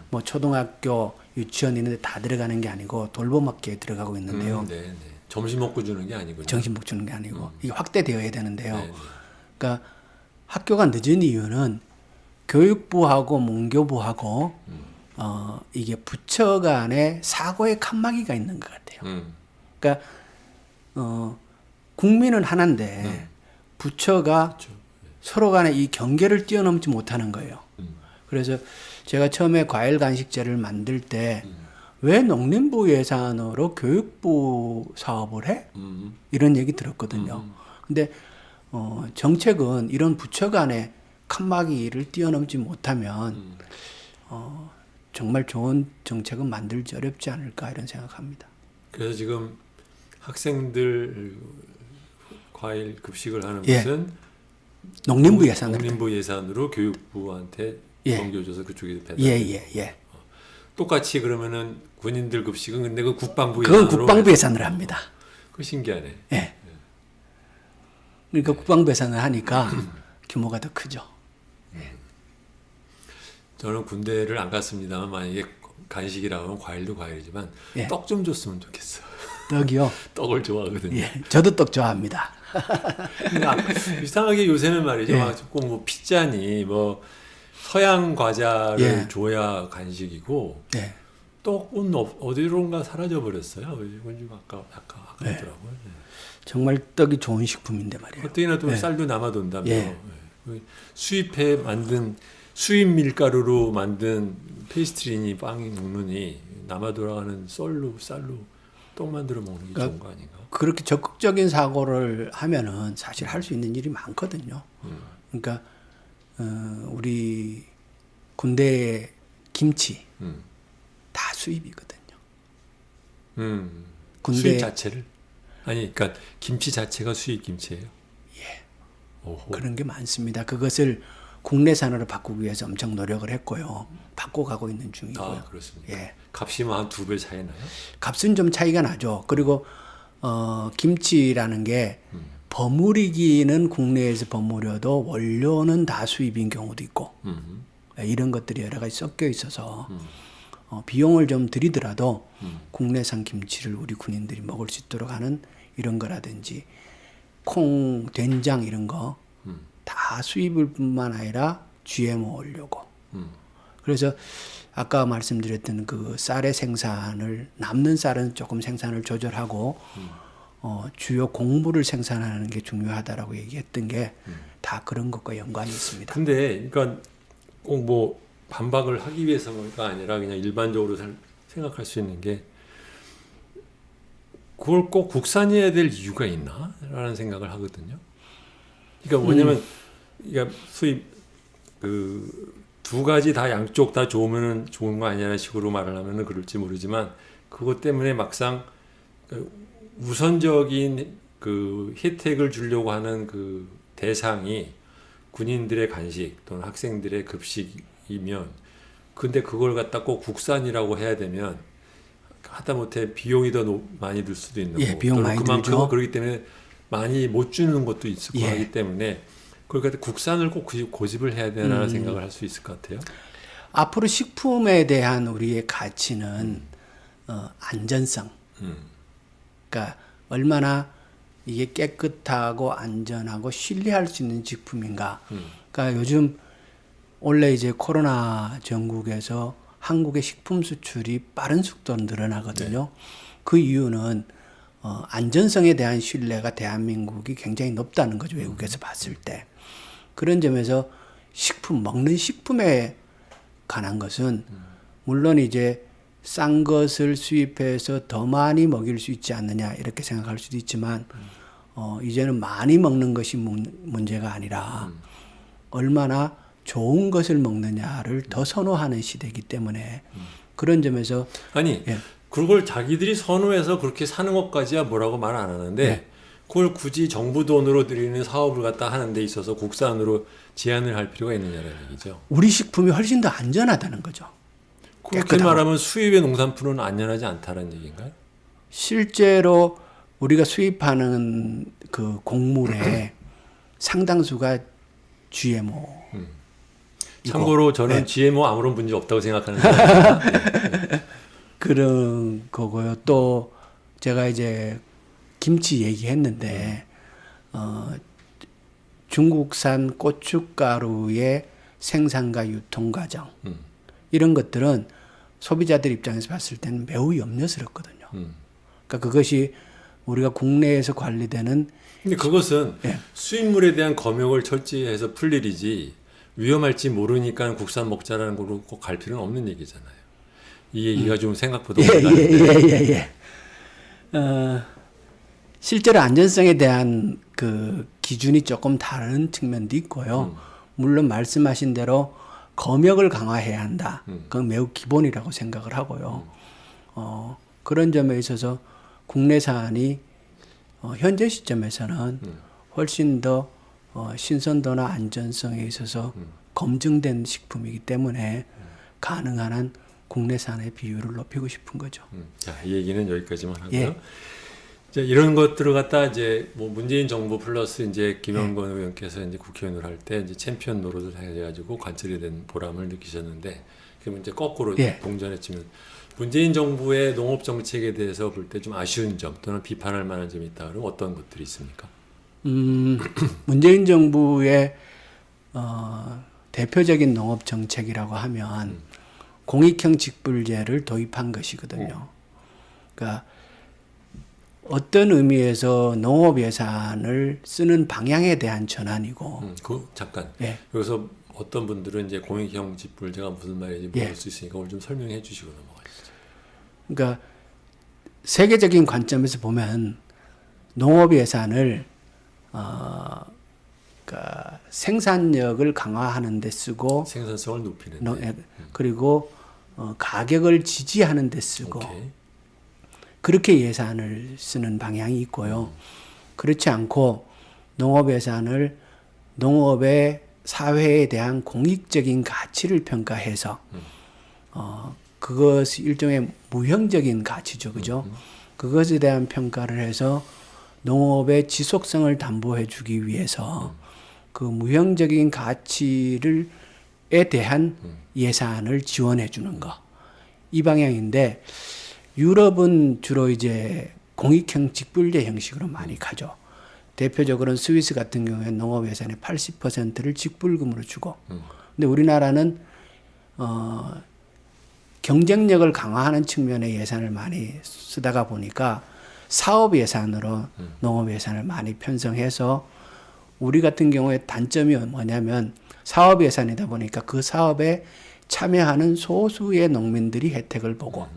뭐 초등학교, 유치원 있는데 다 들어가는 게 아니고 돌봄 학교에 들어가고 있는데요. 네, 네. 점심 먹고 주는 게 아니군요. 정신복 주는 게 아니고 이게 확대되어야 되는데요. 네, 네. 그러니까 학교가 늦은 이유는 교육부하고 문교부하고 이게 부처 간에 사고의 칸막이가 있는 것 같아요. 그러니까 국민은 하나인데 부처가 서로 간에 이 경계를 뛰어넘지 못하는 거예요. 그래서 제가 처음에 과일 간식제를 만들 때 왜 농림부 예산으로 교육부 사업을 해? 이런 얘기 들었거든요. 근데 정책은 이런 부처 간의 칸막이를 뛰어넘지 못하면 정말 좋은 정책은 만들기 어렵지 않을까 이런 생각합니다. 그래서 지금 학생들 과일 급식을 하는 예. 것은 농림부 예산으로. 농림부 예산으로 교육부한테 예. 넘겨줘서 그쪽에 배달. 예. 똑같이 그러면은 군인들 급식은 근데 그 국방부 그건 예산으로. 국방부 예산으로 합니다. 그 신기하네. 예. 그러니까 국방부 예산을 하니까 규모가 더 크죠. 저는 군대를 안 갔습니다만 만약에 간식이라고 하면 과일도 과일이지만 예. 떡 좀 줬으면 좋겠어. 떡이요. 떡을 좋아하거든요. 예. 저도 떡 좋아합니다. 근데 이상하게 요새는 말이죠. 예. 꼭 뭐 피자니 뭐 서양 과자를 예. 줘야 간식이고 네. 떡은 어디론가 사라져 버렸어요. 이건 좀 아깝더라고요. 예. 정말 떡이 좋은 식품인데 말이에요. 어떻게나 또 예. 쌀도 남아돈다며. 예. 예. 수입해 만든 수입 밀가루로 만든 페이스트리니 빵이 먹느니 남아 돌아가는 쌀로 떡 만들어 먹는 게 좋은 거 아닌가? 그렇게 적극적인 사고를 하면은 사실 할 수 있는 일이 많거든요. 그러니까 우리 군대의 김치 다 수입이거든요. 군대 수입 자체를? 아니, 그러니까 김치 자체가 수입 김치예요? 예. 오호. 그런 게 많습니다. 그것을 국내산으로 바꾸기 위해서 엄청 노력을 했고요. 바꿔가고 있는 중이고요. 아, 그렇습니까? 예. 값이 뭐 한 2배 차이 나요? 값은 좀 차이가 나죠. 그리고 김치라는 게 버무리기는 국내에서 버무려도 원료는 다 수입인 경우도 있고 이런 것들이 여러 가지 섞여 있어서 비용을 좀 들이더라도 국내산 김치를 우리 군인들이 먹을 수 있도록 하는 이런 거라든지 콩, 된장 이런 거 다 수입을 뿐만 아니라 GMO 원료고 그래서 아까 말씀드렸던 그 쌀의 생산을 남는 쌀은 조금 생산을 조절하고 주요 곡물을 생산하는 게 중요하다라고 얘기했던 게 다 그런 것과 연관이 있습니다. 근데 그러니까 꼭 뭐 반박을 하기 위해서가 아니라 그냥 일반적으로 생각할 수 있는 게 그걸 꼭 국산이어야 될 이유가 있나? 라는 생각을 하거든요. 그러니까 뭐냐면 그러니까 수입 그 두 가지 다 양쪽 다 좋으면은 좋은 거 아니냐는 식으로 말을 하면은 그럴지 모르지만 그것 때문에 막상 우선적인 그 혜택을 주려고 하는 그 대상이 군인들의 간식 또는 학생들의 급식이면 근데 그걸 갖다 꼭 국산이라고 해야 되면 하다못해 비용이 더 많이 들 수도 있는 예, 거고 비용 또는 많이 그만큼 들죠. 그렇기 때문에 많이 못 주는 것도 있을 예. 거기 때문에 그러니까 국산을 꼭 고집을 해야 되나 생각을 할 수 있을 것 같아요. 앞으로 식품에 대한 우리의 가치는 안전성. 그러니까 얼마나 이게 깨끗하고 안전하고 신뢰할 수 있는 식품인가. 그러니까 요즘 원래 이제 코로나 전국에서 한국의 식품 수출이 빠른 속도로 늘어나거든요. 그 이유는 안전성에 대한 신뢰가 대한민국이 굉장히 높다는 거죠. 외국에서 봤을 때. 그런 점에서 식품, 먹는 식품에 관한 것은 물론 이제 싼 것을 수입해서 더 많이 먹일 수 있지 않느냐 이렇게 생각할 수도 있지만 이제는 많이 먹는 것이 문제가 아니라 얼마나 좋은 것을 먹느냐를 더 선호하는 시대이기 때문에 그런 점에서 아니 예. 그걸 자기들이 선호해서 그렇게 사는 것까지야 뭐라고 말 안 하는데 네. 그걸 굳이 정부 돈으로 들이는 사업을 갖다 하는 데 있어서 국산으로 제한을 할 필요가 있느냐는 얘기죠. 우리 식품이 훨씬 더 안전하다는 거죠. 그렇게 깨끗하고. 말하면 수입의 농산품은 안전하지 않다는 얘기인가요? 실제로 우리가 수입하는 그 곡물의 상당수가 GMO. 참고로 저는 네. GMO 아무런 문제 없다고 생각하는 사람입니다. 그런 거고요. 또 제가 이제 김치 얘기했는데 중국산 고춧가루의 생산과 유통 과정 이런 것들은 소비자들 입장에서 봤을 때는 매우 염려스럽거든요. 그러니까 그것이 우리가 국내에서 관리되는 근데 그것은 예. 수입물에 대한 검역을 철저히 해서 풀 일이지 위험할지 모르니까 국산 먹자라는 걸로 꼭 갈 필요는 없는 얘기잖아요. 이 얘기가 좀 생각보다 예. 실제로 안전성에 대한 그 기준이 조금 다른 측면도 있고요. 물론 말씀하신 대로 검역을 강화해야 한다. 그건 매우 기본이라고 생각을 하고요. 그런 점에 있어서 국내산이 현재 시점에서는 훨씬 더 신선도나 안전성에 있어서 검증된 식품이기 때문에 가능한 한 국내산의 비율을 높이고 싶은 거죠. 자, 이 얘기는 여기까지만 하고요. 예. 이제 이런 것들을 갖다 이제 뭐 문재인 정부 플러스 이제 김영건 의원께서 이제 국회의원을 할 때 이제 챔피언 노릇을 해가지고 관철이 된 보람을 느끼셨는데 그러면 이제 거꾸로 예. 동전에 치면 문재인 정부의 농업 정책에 대해서 볼 때 좀 아쉬운 점 또는 비판할 만한 점이 있다 그러면 어떤 것들이 있습니까? 문재인 정부의 대표적인 농업 정책이라고 하면 공익형 직불제를 도입한 것이거든요. 그러니까 어떤 의미에서 농업 예산을 쓰는 방향에 대한 전환이고. 잠깐 예. 여기서 어떤 분들은 이제 공익형 직불제가 무슨 말인지 모를 예. 수 있으니까 오늘 좀 설명해 주시고 넘어가시죠. 그러니까 세계적인 관점에서 보면 농업 예산을 그러니까 생산력을 강화하는 데 쓰고 생산성을 높이는. 그리고 가격을 지지하는 데 쓰고 오케이. 그렇게 예산을 쓰는 방향이 있고요. 그렇지 않고 농업 예산을 농업의 사회에 대한 공익적인 가치를 평가해서 그것이 일종의 무형적인 가치죠. 그죠? 그것에 대한 평가를 해서 농업의 지속성을 담보해 주기 위해서 그 무형적인 가치를 에 대한 예산을 지원해 주는 거. 이 방향인데 유럽은 주로 이제 공익형 직불제 형식으로 많이 가죠. 대표적으로는 스위스 같은 경우에 농업 예산의 80%를 직불금으로 주고, 근데 우리나라는 경쟁력을 강화하는 측면의 예산을 많이 쓰다가 보니까 사업 예산으로 농업 예산을 많이 편성해서 우리 같은 경우에 단점이 뭐냐면 사업 예산이다 보니까 그 사업에 참여하는 소수의 농민들이 혜택을 보고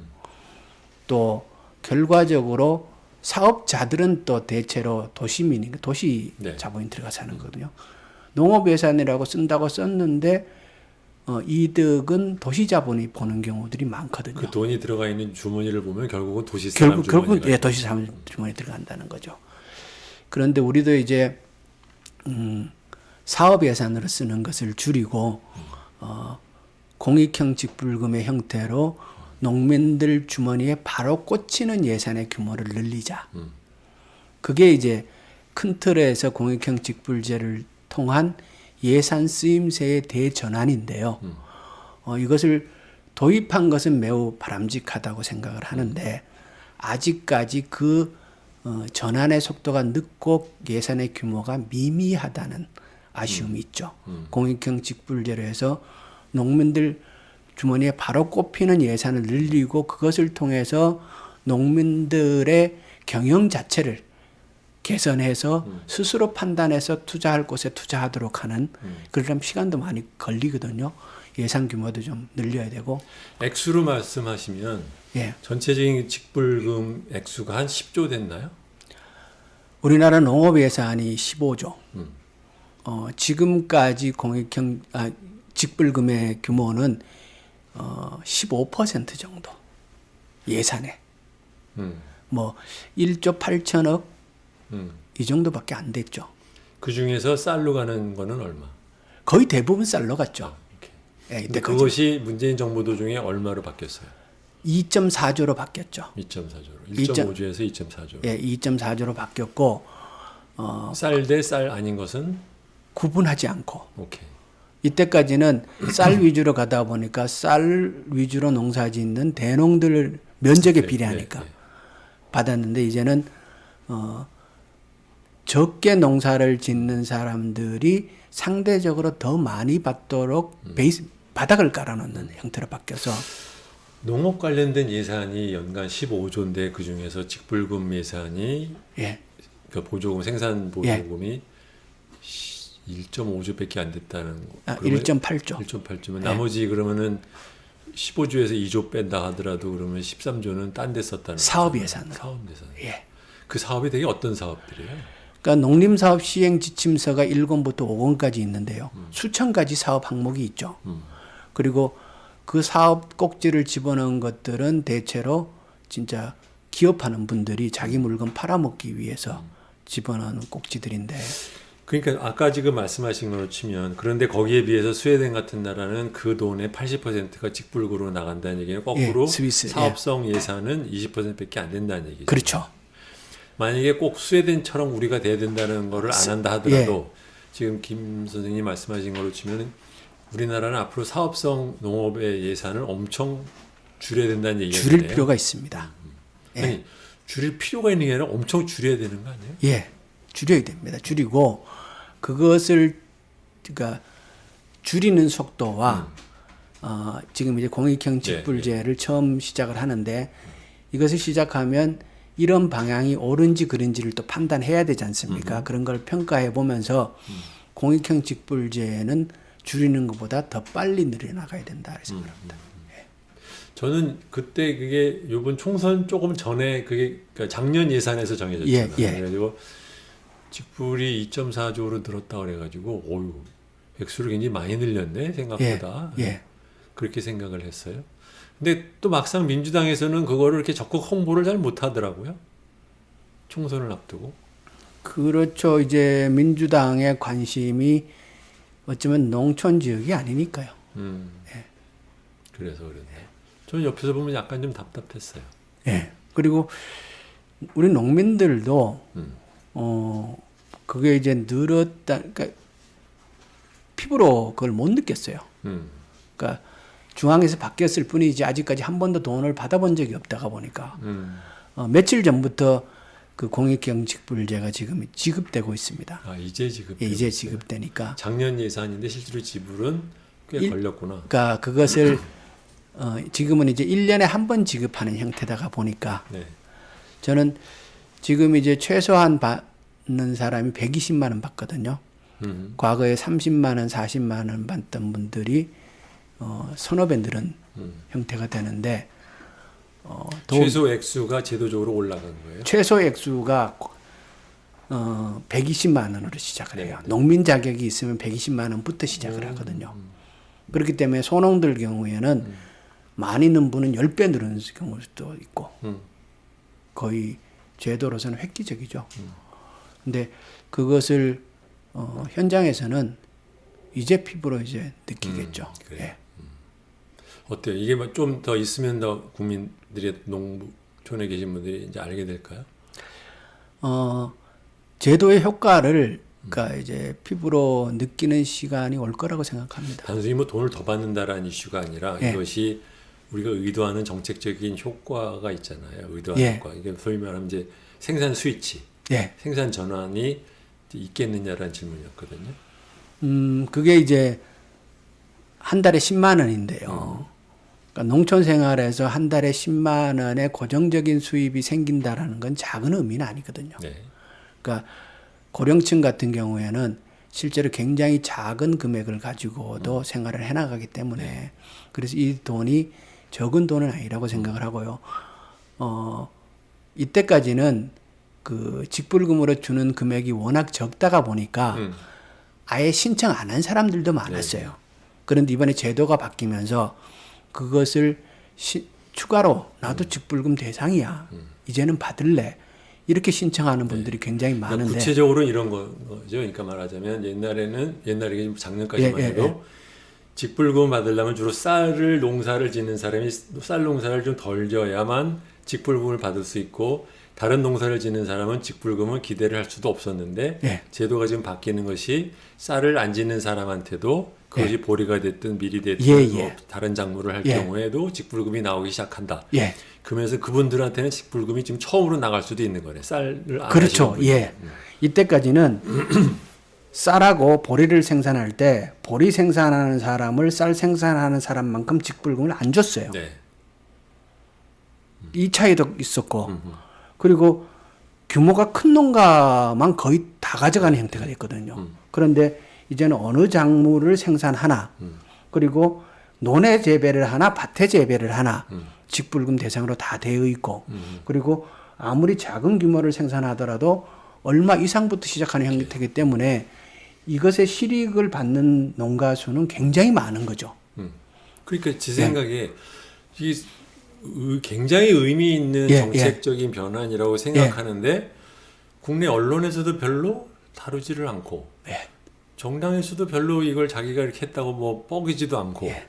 또 결과적으로 사업자들은 또 대체로 도시민이니까 도시 네. 자본이 들어가서 하는 거거든요. 농업 예산이라고 쓴다고 썼는데 이득은 도시 자본이 보는 경우들이 많거든요. 그 돈이 들어가 있는 주머니를 보면 결국은 도시 사람 결국은 주머니가 도시 사람 주머니에 들어간다는 거죠. 그런데 우리도 이제 사업 예산으로 쓰는 것을 줄이고 공익형 직불금의 형태로 농민들 주머니에 바로 꽂히는 예산의 규모를 늘리자. 그게 이제 큰 틀에서 공익형 직불제를 통한 예산 쓰임새의 대전환인데요. 이것을 도입한 것은 매우 바람직하다고 생각을 하는데 아직까지 그 전환의 속도가 늦고 예산의 규모가 미미하다는 아쉬움이 있죠. 공익형 직불제로 해서 농민들 주머니에 바로 꼽히는 예산을 늘리고 그것을 통해서 농민들의 경영 자체를 개선해서 스스로 판단해서 투자할 곳에 투자하도록 하는 그러려면 시간도 많이 걸리거든요. 예산 규모도 좀 늘려야 되고. 액수로 말씀하시면 예. 전체적인 직불금 액수가 한 10조 됐나요? 우리나라 농업 예산이 15조. 지금까지 직불금의 규모는 15% 정도 예산에 뭐 1조 8천억 이 정도밖에 안 됐죠. 그 중에서 쌀로 가는 거는 얼마? 거의 대부분 쌀로 갔죠. 예, 근데 이때까지. 그것이 문재인 정부 도중에 얼마로 바뀌었어요? 2.4조로 바뀌었죠. 2.4조로. 1.5조에서 2.4조. 예, 2.4조로 바뀌었고 쌀 대 쌀 아닌 것은 구분하지 않고 오케이. 이때까지는 쌀 위주로 가다 보니까 쌀 위주로 농사 짓는 대농들 면적에 네, 비례하니까 네, 네. 받았는데 이제는 적게 농사를 짓는 사람들이 상대적으로 더 많이 받도록 바닥을 깔아놓는 형태로 바뀌어서 농업 관련된 예산이 연간 15조인데 그 중에서 직불금 예산이 예. 그 보조금 생산 보조금이 1.5조밖에 안 됐다는 거. 1.8조. 1.8조면 예. 나머지 그러면은 15조에서 2조 뺀다 하더라도 그러면 13조는 딴 데 썼다는 사업 거잖아요. 예산으로. 사업 예산. 예. 그 사업이 되게 어떤 사업들이에요? 그러니까 농림사업 시행 지침서가 1권부터 5권까지 있는데요. 수천 가지 사업 항목이 있죠. 그리고 그 사업 꼭지를 집어넣은 것들은 대체로 진짜 기업하는 분들이 자기 물건 팔아먹기 위해서 집어넣는 꼭지들인데. 그러니까 아까 지금 말씀하신 걸로 치면 그런데 거기에 비해서 스웨덴 같은 나라는 그 돈의 80%가 직불금으로 나간다는 얘기는 거꾸로 예, 스위스, 사업성 예산은 20%밖에 안 된다는 얘기죠. 그렇죠. 만약에 꼭 스웨덴처럼 우리가 돼야 된다는 거를 안 한다 하더라도 지금 김 선생님 말씀하신 걸로 치면 우리나라는 앞으로 사업성 농업의 예산을 엄청 줄여야 된다는 얘기가 줄일 되네요. 필요가 있습니다. 아니 줄일 필요가 있는 게 아니라 엄청 줄여야 되는 거 아니에요? 예, 줄여야 됩니다. 줄이고 그것을 그러니까 줄이는 속도와 지금 이제 공익형 직불제를 처음 시작을 하는데 이것을 시작하면 이런 방향이 옳은지 그른지를 또 판단해야 되지 않습니까? 그런 걸 평가해 보면서 공익형 직불제는 줄이는 것보다 더 빨리 늘어나가야 된다 생각합니다. 저는 그때 그게 요번 총선 조금 전에 그게 그러니까 작년 예산에서 정해졌잖아요. 예, 예. 그래가지고 직불이 2.4조로 늘었다 그래가지고 어유 액수를 굉장히 많이 늘렸네 생각보다. 예. 그렇게 생각을 했어요. 근데 또 막상 민주당에서는 그거를 이렇게 적극 홍보를 잘 못하더라고요. 총선을 앞두고. 그렇죠. 이제 민주당의 관심이 어쩌면 농촌 지역이 아니니까요. 예. 그래서 그랬네. 저는 옆에서 보면 약간 좀 답답했어요. 예. 그리고 우리 농민들도 그게 이제 늘었다. 그러니까 피부로 그걸 못 느꼈어요. 그러니까 중앙에서 바뀌었을 뿐이지 아직까지 한 번도 돈을 받아본 적이 없다가 보니까 며칠 전부터 그 공익경직불제가 지금 지급되고 있습니다. 아 이제 지급. 예, 이제 지급되니까. 작년 예산인데 실제로 지불은 꽤 걸렸구나. 그러니까 그것을 지금은 이제 1년에 한 번 지급하는 형태다가 보니까 네. 저는 지금 이제 최소한 받는 사람이 120만 원 받거든요. 과거에 30만 원, 40만 원 받던 분들이 서너 배 늘은 형태가 되는데 최소 액수가 제도적으로 올라간 거예요. 최소 액수가 120만 원으로 시작을 해요. 네. 농민 자격이 있으면 120만 원부터 시작을 하거든요. 그렇기 때문에 소농들 경우에는 많이 는 분은 10배 늘은 경우도 있고 거의 제도로서는 획기적이죠. 근데 그것을 현장에서는 이제 피부로 이제 느끼겠죠. 그래요. 예. 어때요? 이게 좀 더 있으면 더 국민들이 농촌에 계신 분들이 이제 알게 될까요? 제도의 효과를 그러니까 이제 피부로 느끼는 시간이 올 거라고 생각합니다. 단순히 뭐 돈을 더 받는다라는 이슈가 아니라 예. 이것이 우리가 의도하는 정책적인 효과가 있잖아요. 의도하는 예. 효과. 이게 소위 말하면 이제 생산 스위치, 예. 생산 전환이 있겠느냐라는 질문이었거든요. 그게 이제 한 달에 10만 원인데요. 그러니까 농촌 생활에서 한 달에 10만 원의 고정적인 수입이 생긴다라는 건 작은 의미는 아니거든요. 네. 그러니까 고령층 같은 경우에는 실제로 굉장히 작은 금액을 가지고도 생활을 해나가기 때문에 그래서 이 돈이 적은 돈은 아니라고 생각을 하고요. 이때까지는 그 직불금으로 주는 금액이 워낙 적다가 보니까 아예 신청 안 한 사람들도 많았어요. 네. 그런데 이번에 제도가 바뀌면서 그것을 추가로 나도 직불금 대상이야. 이제는 받을래. 이렇게 신청하는 분들이 굉장히 그러니까 많은데 구체적으로 이런 거죠. 그러니까 말하자면 옛날에 작년까지만 예, 예, 해도 예. 직불금 받으려면 주로 쌀을 농사를 짓는 사람이 쌀 농사를 좀 덜 지어야만 직불금을 받을 수 있고 다른 농사를 짓는 사람은 직불금을 기대를 할 수도 없었는데 예. 제도가 지금 바뀌는 것이 쌀을 안 짓는 사람한테도 그것이 보리가 됐든 밀이 됐든 예, 뭐 예. 다른 작물을 할 예. 경우에도 직불금이 나오기 시작한다. 예. 그러면서 그분들한테는 직불금이 지금 처음으로 나갈 수도 있는 거네. 쌀을 안 그렇죠. 하시는 분이. 예. 이때까지는 쌀하고 보리를 생산할 때 보리 생산하는 사람을 쌀 생산하는 사람만큼 직불금을 안 줬어요. 네. 이 차이도 있었고 그리고 규모가 큰 농가만 거의 다 가져가는 형태가 됐거든요. 그런데 이제는 어느 작물을 생산하나 그리고 논에 재배를 하나 밭에 재배를 하나 직불금 대상으로 다 되어 있고 그리고 아무리 작은 규모를 생산하더라도 얼마 이상부터 시작하는 형태이기 때문에 이것의 실익을 받는 농가 수는 굉장히 많은 거죠. 그러니까 제 생각에 이 굉장히 의미 있는 예, 정책적인 변환이라고 생각하는데 국내 언론에서도 별로 다루지를 않고 예. 정당에서도 별로 이걸 자기가 이렇게 했다고 뭐 뻐기지도 않고 예.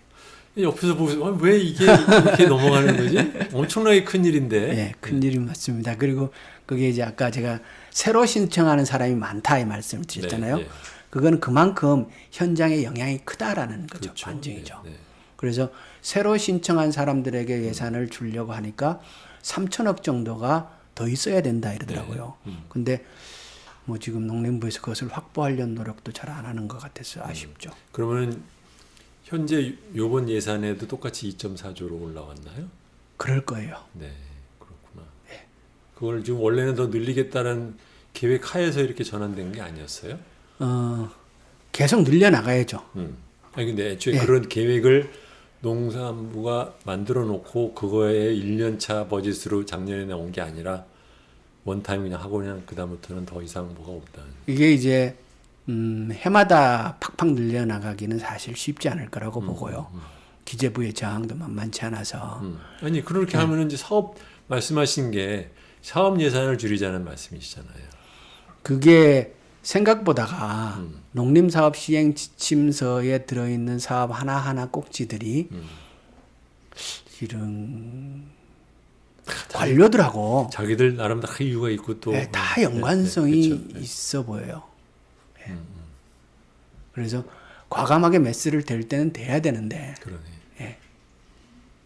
옆에서 보면서 왜 이게 이렇게 넘어가는 거지? 엄청나게 큰 일인데. 예, 큰 일이 맞습니다. 그리고 그게 이제 아까 제가 새로 신청하는 사람이 많다 이 말씀을 드렸잖아요. 네, 네. 그거는 그만큼 현장의 영향이 크다라는 거죠. 그렇죠. 반증이죠. 네, 네. 그래서 새로 신청한 사람들에게 예산을 주려고 하니까 3천억 정도가 더 있어야 된다 이러더라고요. 근데 뭐 지금 농림부에서 그것을 확보하려는 노력도 잘 안 하는 것 같아서 아쉽죠. 그러면 현재 요번 예산에도 똑같이 2.4조로 올라왔나요? 그럴 거예요. 네, 그렇구나. 그걸 지금 원래는 더 늘리겠다는 계획 하에서 이렇게 전환된 게 아니었어요? 계속 늘려나가야죠. 아니 근데 애초에 예. 그런 계획을 농산부가 만들어 놓고 그거에 1년차 버짓으로 작년에 나온 게 아니라 원타임 그냥 하고 그냥 그다음부터는 더 이상 뭐가 없다. 이게 이제 해마다 팍팍 늘려나가기는 사실 쉽지 않을 거라고 보고요. 기재부의 저항도 만만치 않아서. 아니 그렇게 하면은 이제 사업 말씀하신 게 사업 예산을 줄이자는 말씀이시잖아요. 그게 생각보다가 농림사업 시행 지침서에 들어있는 사업 하나하나 꼭지들이 이런 관료들하고 자기들 나름 다 이유가 있고 또 네, 다 연관성이 네, 그쵸. 있어 보여요. 예. 그래서 과감하게 메스를 댈 때는 대야 되는데 그러네.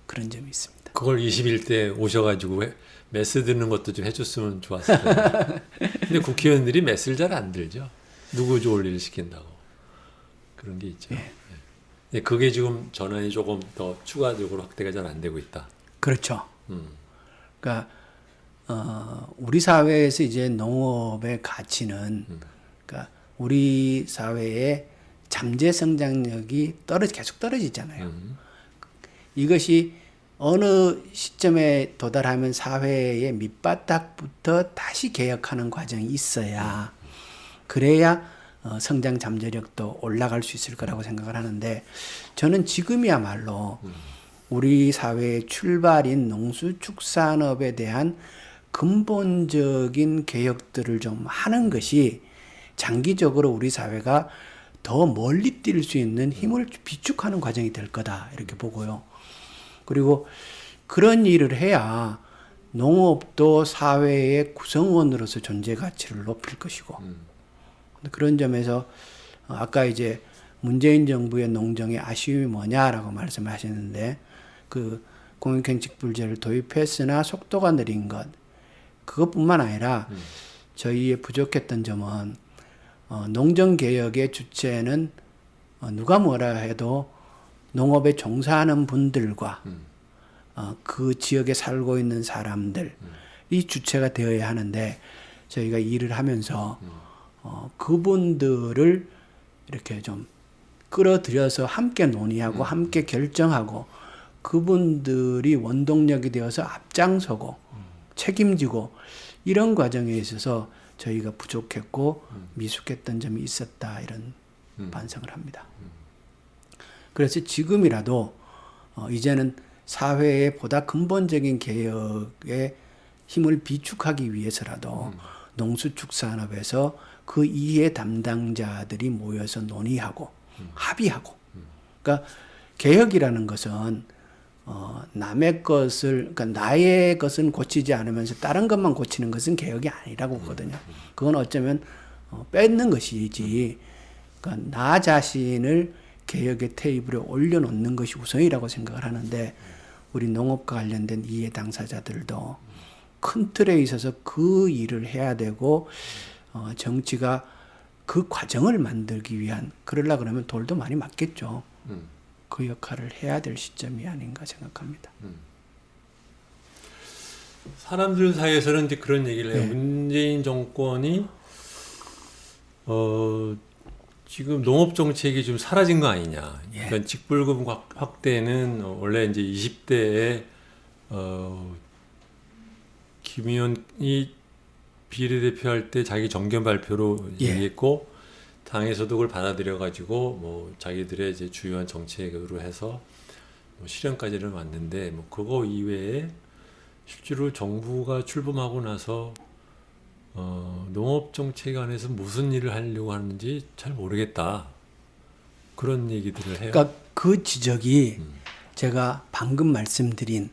그런 점이 있습니다. 그걸 21대 오셔가지고 메스 드는 것도 좀 해줬으면 좋았을 텐데. 근데 국회의원들이 메스를 잘 안 들죠. 누구 좋을 일을 시킨다고. 그런 게 있죠. 네, 그게 지금 전환이 조금 더 추가적으로 확대가 잘 안 되고 있다. 그렇죠. 그러니까 우리 사회에서 이제 농업의 가치는 그러니까 우리 사회의 잠재 성장력이 계속 떨어지잖아요. 이것이 어느 시점에 도달하면 사회의 밑바닥부터 다시 개혁하는 과정이 있어야 그래야 성장 잠재력도 올라갈 수 있을 거라고 생각을 하는데 저는 지금이야말로 우리 사회의 출발인 농수축산업에 대한 근본적인 개혁들을 좀 하는 것이 장기적으로 우리 사회가 더 멀리 뛸 수 있는 힘을 비축하는 과정이 될 거다 이렇게 보고요. 그리고 그런 일을 해야 농업도 사회의 구성원으로서 존재 가치를 높일 것이고 그런 점에서 아까 이제 문재인 정부의 농정의 아쉬움이 뭐냐라고 말씀하셨는데 그 공익경직불제를 도입했으나 속도가 느린 것 그것뿐만 아니라 저희의 부족했던 점은 농정개혁의 주체는 누가 뭐라 해도 농업에 종사하는 분들과 그 지역에 살고 있는 사람들이 주체가 되어야 하는데 저희가 일을 하면서 그분들을 이렇게 좀 끌어들여서 함께 논의하고 함께 결정하고 그분들이 원동력이 되어서 앞장서고 책임지고 이런 과정에 있어서 저희가 부족했고 미숙했던 점이 있었다 이런 반성을 합니다. 그래서 지금이라도 이제는 사회의 보다 근본적인 개혁에 힘을 비축하기 위해서라도 농수축산업에서 그 이해 담당자들이 모여서 논의하고 합의하고 그러니까 개혁이라는 것은 남의 것을 그러니까 나의 것은 고치지 않으면서 다른 것만 고치는 것은 개혁이 아니라고 보거든요. 그건 어쩌면 뺏는 것이지 그러니까 나 자신을 개혁의 테이블에 올려놓는 것이 우선이라고 생각을 하는데 우리 농업과 관련된 이해 당사자들도 큰 틀에 있어서 그 일을 해야 되고 정치가 그 과정을 만들기 위한 그러려 그러면 돌도 많이 맞겠죠. 그 역할을 해야 될 시점이 아닌가 생각합니다. 사람들 사이에서는 이제 그런 얘기를 해요. 네. 문재인 정권이 지금 농업 정책이 좀 사라진 거 아니냐. 예. 그러니까 직불금 확대는 원래 이제 20대에 김 의원이 비례대표할 때 자기 정견 발표로 예. 얘기했고 당에서도 그걸 받아들여 가지고 뭐 자기들의 이제 주요한 정책으로 해서 뭐 실현까지는 왔는데 뭐 그거 이외에 실제로 정부가 출범하고 나서 농업 정책에 관해서 무슨 일을 하려고 하는지 잘 모르겠다. 그런 얘기들을 해요. 그러니까 그 지적이 제가 방금 말씀드린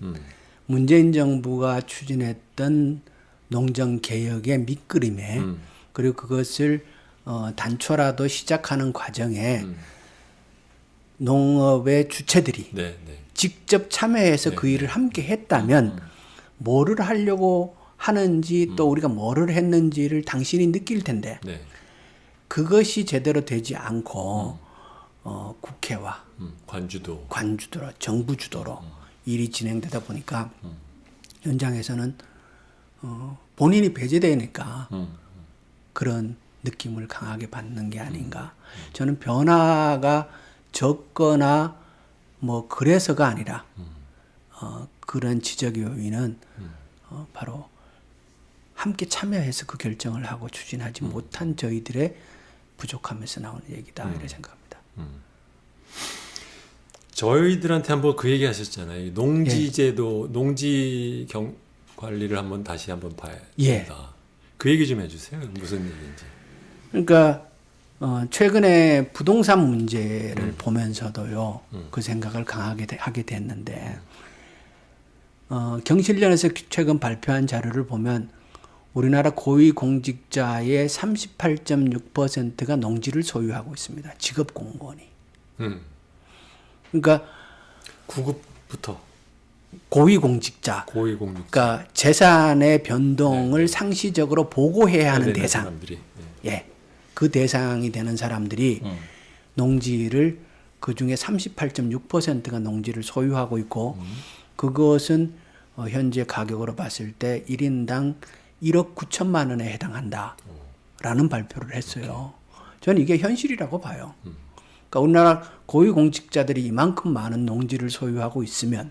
문재인 정부가 추진했던 농정 개혁의 밑그림에 그리고 그것을 단초라도 시작하는 과정에 농업의 주체들이 네, 네. 직접 참여해서 네, 그 일을 함께 했다면 뭐를 하려고 하는지 또 우리가 뭐를 했는지를 당신이 느낄 텐데 네. 그것이 제대로 되지 않고 국회와 관주도로 정부 주도로 일이 진행되다 보니까 현장에서는 본인이 배제되니까 그런 느낌을 강하게 받는 게 아닌가. 저는 변화가 적거나 뭐 그래서가 아니라 그런 지적 요인은 바로 함께 참여해서 그 결정을 하고 추진하지 못한 저희들의 부족함에서 나오는 얘기다 이렇게 생각합니다. 저희들한테 한번 그 얘기 하셨잖아요. 농지제도, 농지 관리를 한번 다시 한번 봐야 된다. 그 얘기 좀 해주세요. 무슨 얘기인지. 그러니까 최근에 부동산 문제를 보면서도요. 그 생각을 강하게 하게 됐는데 경실련에서 최근 발표한 자료를 보면 우리나라 고위공직자의 38.6%가 농지를 소유하고 있습니다. 직업 공무원이. 그러니까 9급부터 고위공직자. 그러니까 재산의 변동을 상시적으로 보고해야 하는 대상. 사람들이. 예. 그 대상이 되는 사람들이 농지를 그 중에 38.6%가 농지를 소유하고 있고 그것은 현재 가격으로 봤을 때 1인당 1억 9천만 원에 해당한다라는 발표를 했어요. 저는 이게 현실이라고 봐요. 그러니까 우리나라 고위공직자들이 이만큼 많은 농지를 소유하고 있으면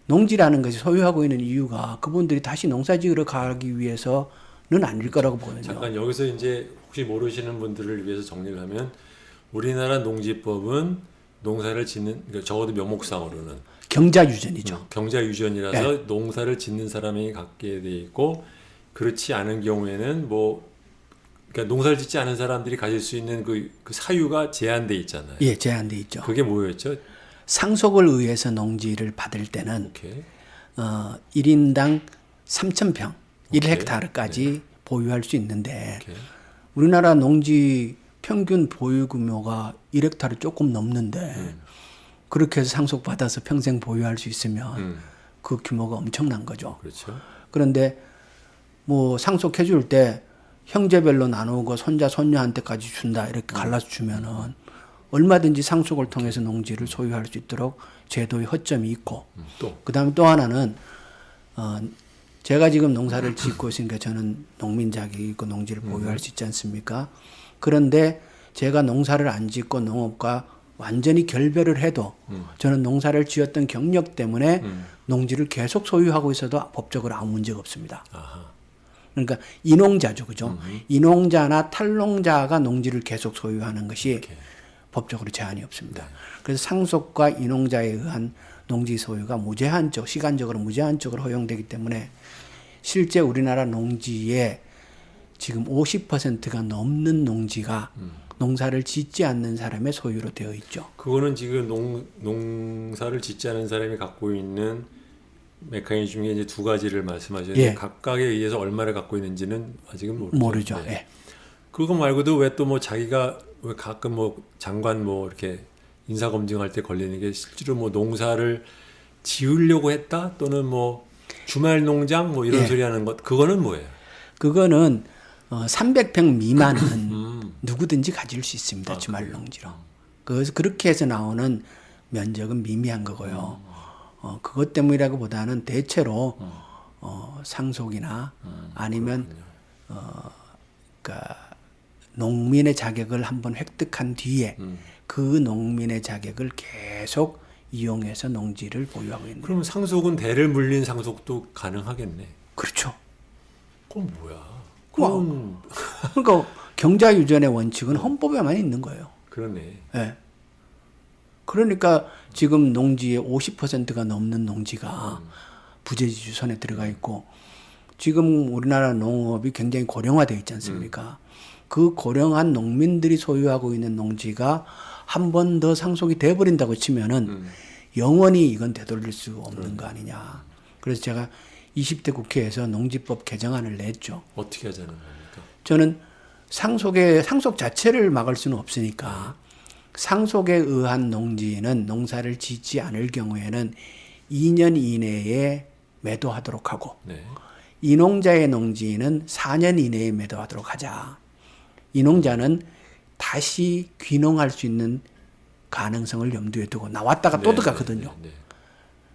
농지라는 것이 소유하고 있는 이유가 그분들이 다시 농사지으러 가기 위해서는 아닐 거라고 보거든요. 잠깐 여기서 이제 혹시 모르시는 분들을 위해서 정리를 하면 우리나라 농지법은 농사를 짓는, 그러니까 적어도 명목상으로는 경자유전이죠. 경자유전이라서 농사를 짓는 사람이 갖게 돼 있고 그렇지 않은 경우에는 뭐 그러니까 농사를 짓지 않은 사람들이 가질 수 있는 그 사유가 제한돼 있잖아요. 예, 제한돼 있죠. 그게 뭐였죠? 상속을 의해서 농지를 받을 때는 오케이. 1인당 3,000평, 오케이. 1헥타르까지 보유할 수 있는데 오케이. 우리나라 농지 평균 보유 규모가 1헥타르 조금 넘는데 그렇게 해서 상속받아서 평생 보유할 수 있으면 그 규모가 엄청난 거죠. 그렇죠. 그런데 뭐 상속해 줄 때 형제별로 나누고 손자 손녀한테까지 준다 이렇게 갈라서 주면은 얼마든지 상속을 통해서 농지를 소유할 수 있도록 제도의 허점이 있고 그다음에 또 하나는 제가 지금 농사를 짓고 있으니까 저는 농민 자격이 있고 농지를 보유할 수 있지 않습니까? 그런데 제가 농사를 안 짓고 농업과 완전히 결별을 해도 저는 농사를 지었던 경력 때문에 농지를 계속 소유하고 있어도 법적으로 아무 문제가 없습니다. 아하. 그러니까 이농자죠, 그죠? 이농자나 탈농자가 농지를 계속 소유하는 것이 법적으로 제한이 없습니다. 그래서 상속과 이농자에 의한 농지 소유가 무제한적, 시간적으로 무제한적으로 허용되기 때문에 실제 우리나라 농지의 지금 50%가 넘는 농지가 농사를 짓지 않는 사람의 소유로 되어 있죠. 그거는 지금 농사를 짓지 않은 사람이 갖고 있는 메커니즘 중에 이제 두 가지를 말씀하셨는데 각각에 의해서 얼마를 갖고 있는지는 아직은 모르죠. 네. 그거 말고도 왜 또 뭐 자기가 왜 가끔 뭐 장관 뭐 이렇게 인사 검증할 때 걸리는 게 실제로 뭐 농사를 지으려고 했다 또는 뭐 주말 농장 뭐 이런 소리 하는 것 그거는 뭐예요? 그거는 300평 미만은 누구든지 가질 수 있습니다. 주말 농지로. 그래서 그렇게 해서 나오는 면적은 미미한 거고요. 그것 때문이라기보다는 대체로 상속이나 아니면 그러니까 농민의 자격을 한번 획득한 뒤에 그 농민의 자격을 계속 이용해서 농지를 보유하고 있는. 그럼 상속은 대를 물린 상속도 가능하겠네. 그렇죠. 그건 뭐야? 그러니까 경자유전의 원칙은 헌법에만 있는 거예요. 그러네. 네. 그러니까 지금 농지의 50%가 넘는 농지가 부재지주 손에 들어가 있고 지금 우리나라 농업이 굉장히 고령화되어 있지 않습니까? 그 고령한 농민들이 소유하고 있는 농지가 한 번 더 상속이 돼버린다고 치면은 영원히 이건 되돌릴 수 없는 거 아니냐. 그래서 제가 20대 국회에서 농지법 개정안을 냈죠. 어떻게 하자는 겁니까? 저는 상속 자체를 막을 수는 없으니까 상속에 의한 농지는 농사를 짓지 않을 경우에는 2년 이내에 매도하도록 하고 이농자의 농지는 4년 이내에 매도하도록 하자. 이농자는 다시 귀농할 수 있는 가능성을 염두에 두고 나왔다가 또 들어가거든요.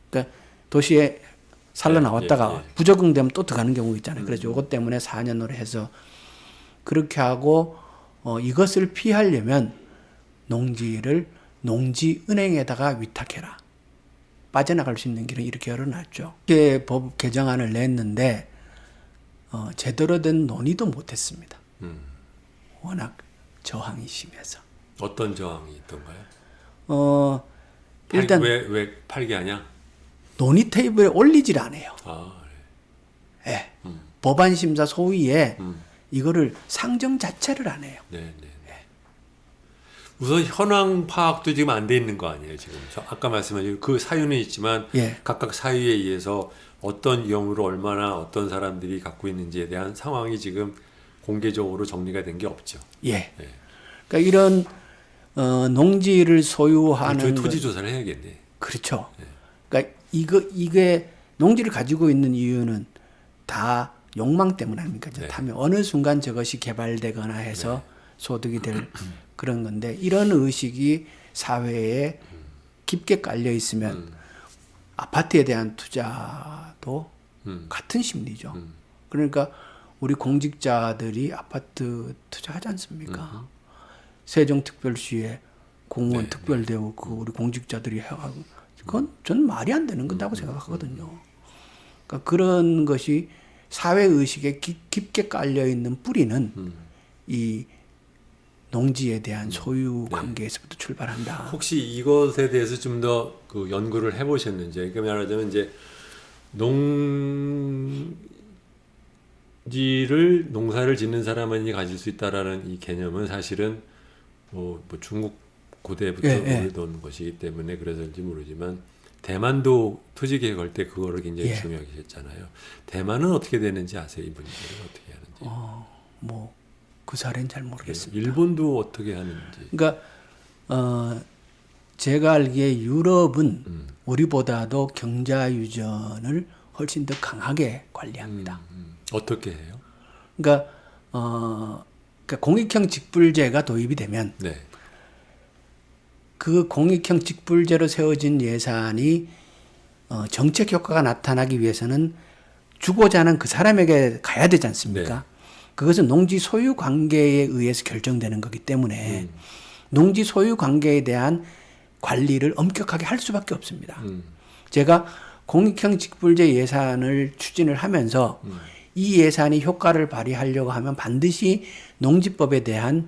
그러니까 도시에 살러 나왔다가 부적응되면 또 들어가는 경우 있잖아요. 그래서 이것 때문에 4년으로 해서 그렇게 하고 이것을 피하려면 농지를 농지은행에다가 위탁해라. 빠져나갈 수 있는 길은 이렇게 열어놨죠. 이렇게 법 개정안을 냈는데 제대로 된 논의도 못했습니다. 워낙 저항이 심해서. 어떤 저항이 있던가요? 일단 왜 팔게 하냐? 논의 테이블에 올리질 않아요. 아, 예. 법안 심사 소위에 이거를 상정 자체를 안 해요. 네. 우선 현황 파악도 지금 안 돼 있는 거 아니에요, 지금. 아까 말씀하신 그 사유는 있지만 예. 각각 사유에 의해서 어떤 경우로 얼마나 어떤 사람들이 갖고 있는지에 대한 상황이 지금 공개적으로 정리가 된 게 없죠. 예. 그러니까 이런 농지를 소유하는 저희 토지 조사를 해야겠네. 그렇죠. 그러니까 이게 농지를 가지고 있는 이유는 다 욕망 때문 아닙니까? 네. 하면 어느 순간 저것이 개발되거나 해서 소득이 될 그런 건데 이런 의식이 사회에 깊게 깔려 있으면 아파트에 대한 투자도 같은 심리죠. 그러니까 우리 공직자들이 아파트 투자하지 않습니까? 세종특별시에 공무원 특별대우 그 우리 공직자들이 해가고 그건 저는 말이 안 되는 거다고 생각하거든요. 그러니까 그런 것이 사회 의식에 깊게 깔려 있는 뿌리는 이 농지에 대한 소유 관계에서부터 출발한다. 혹시 이것에 대해서 좀 더 그 연구를 해보셨는지, 그러니까 말하자면 이제 농사를 짓는 사람만이 가질 수 있다라는 이 개념은 사실은 뭐 중국 고대부터 오래된 것이기 때문에 그래서인지 모르지만 대만도 토지 개혁할 때 그거를 굉장히 중요하게 했잖아요. 대만은 어떻게 되는지 아세요? 이 문제를 어떻게 하는지? 뭐 그 사례는 잘 모르겠습니다. 일본도 어떻게 하는지. 그러니까 제가 알기에 유럽은 우리보다도 경자 유전을 훨씬 더 강하게 관리합니다. 어떻게 해요? 그러니까 공익형 직불제가 도입이 되면 네. 그 공익형 직불제로 세워진 예산이 정책 효과가 나타나기 위해서는 주고자 하는 그 사람에게 가야 되지 않습니까? 네. 그것은 농지 소유 관계에 의해서 결정되는 거기 때문에 농지 소유 관계에 대한 관리를 엄격하게 할 수밖에 없습니다. 제가 공익형 직불제 예산을 추진을 하면서 이 예산이 효과를 발휘하려고 하면 반드시 농지법에 대한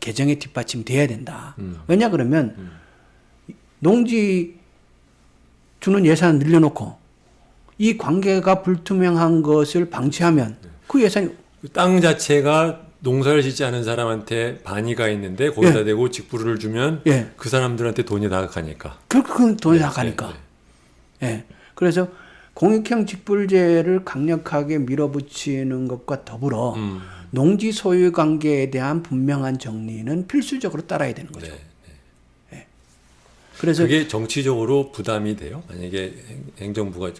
개정의 뒷받침이 돼야 된다. 왜냐 그러면 농지 주는 예산을 늘려놓고 이 관계가 불투명한 것을 방치하면 그 예산이 땅 자체가 농사를 짓지 않은 사람한테 반이가 있는데 거기다 대고 직불을 주면 그 사람들한테 돈이 나가니까. 그 돈이 나가니까. 예. 그래서 공익형 직불제를 강력하게 밀어붙이는 것과 더불어 농지 소유 관계에 대한 분명한 정리는 필수적으로 따라야 되는 거죠. 예. 그래서 그게 정치적으로 부담이 돼요? 만약에 행정부가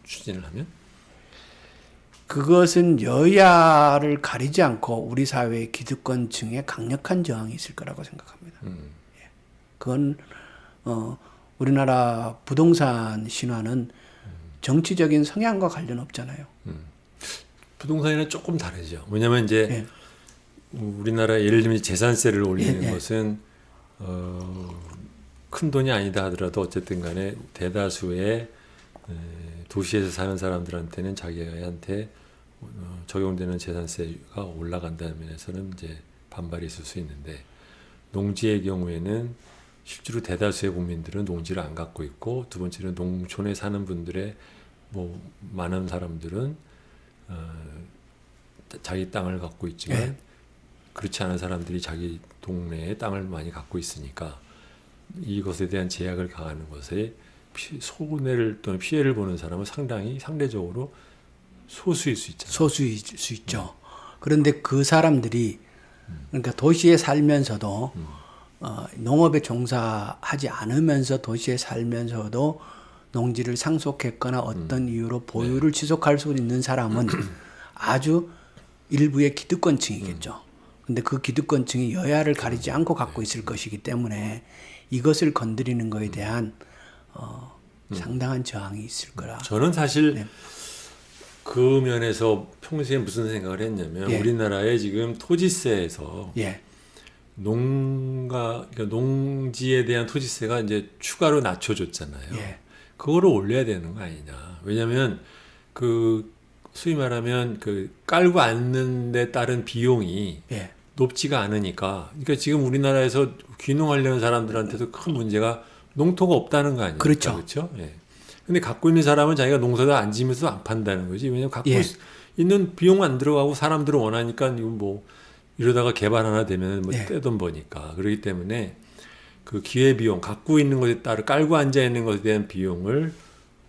추진을 하면? 그것은 여야를 가리지 않고 우리 사회의 기득권층에 강력한 저항이 있을 거라고 생각합니다. 예. 그건 우리나라 부동산 신화는 정치적인 성향과 관련 없잖아요. 부동산에는 조금 다르죠. 왜냐하면 이제 우리나라 예를 들면 재산세를 올리는 것은 큰 돈이 아니다 하더라도 어쨌든 간에 대다수의 도시에서 사는 사람들한테는 자기한테 적용되는 재산세가 올라간다는 면에서는 이제 반발이 있을 수 있는데 농지의 경우에는 실제로 대다수의 국민들은 농지를 안 갖고 있고 두 번째는 농촌에 사는 분들의 뭐 많은 사람들은 자기 땅을 갖고 있지만 그렇지 않은 사람들이 자기 동네에 땅을 많이 갖고 있으니까 이것에 대한 제약을 가하는 것에 손해를 또는 피해를 보는 사람은 상대적으로 소수일 수 있잖아요. 소수일 수 있죠. 그런데 그 사람들이 그러니까 도시에 살면서도 농업에 종사하지 않으면서 도시에 살면서도 농지를 상속했거나 어떤 이유로 보유를 지속할 수 있는 사람은 아주 일부의 기득권층이겠죠. 근데 그 기득권층이 여야를 가리지 않고 갖고 있을 것이기 때문에 이것을 건드리는 것에 대한 상당한 저항이 있을 거라. 저는 사실 그 면에서 평소에 무슨 생각을 했냐면 우리나라의 지금 토지세에서 그러니까 농지에 대한 토지세가 이제 추가로 낮춰줬잖아요. 예. 그거를 올려야 되는 거 아니냐. 왜냐하면 그 소위 말하면 그 깔고 앉는 데 따른 비용이 예. 높지가 않으니까. 그러니까 지금 우리나라에서 귀농하려는 사람들한테도 큰 문제가 농토가 없다는 거 아닙니까? 그렇죠. 그렇죠? 예. 근데 갖고 있는 사람은 자기가 농사도 안 지면서 안 판다는 거지. 왜냐면 갖고 예. 있는 비용 안 들어가고 사람들은 원하니까 이건 뭐 이러다가 개발 하나 되면 뭐 예. 떼돈 버니까. 그렇기 때문에 그 기회 비용, 갖고 있는 것에 따라 깔고 앉아 있는 것에 대한 비용을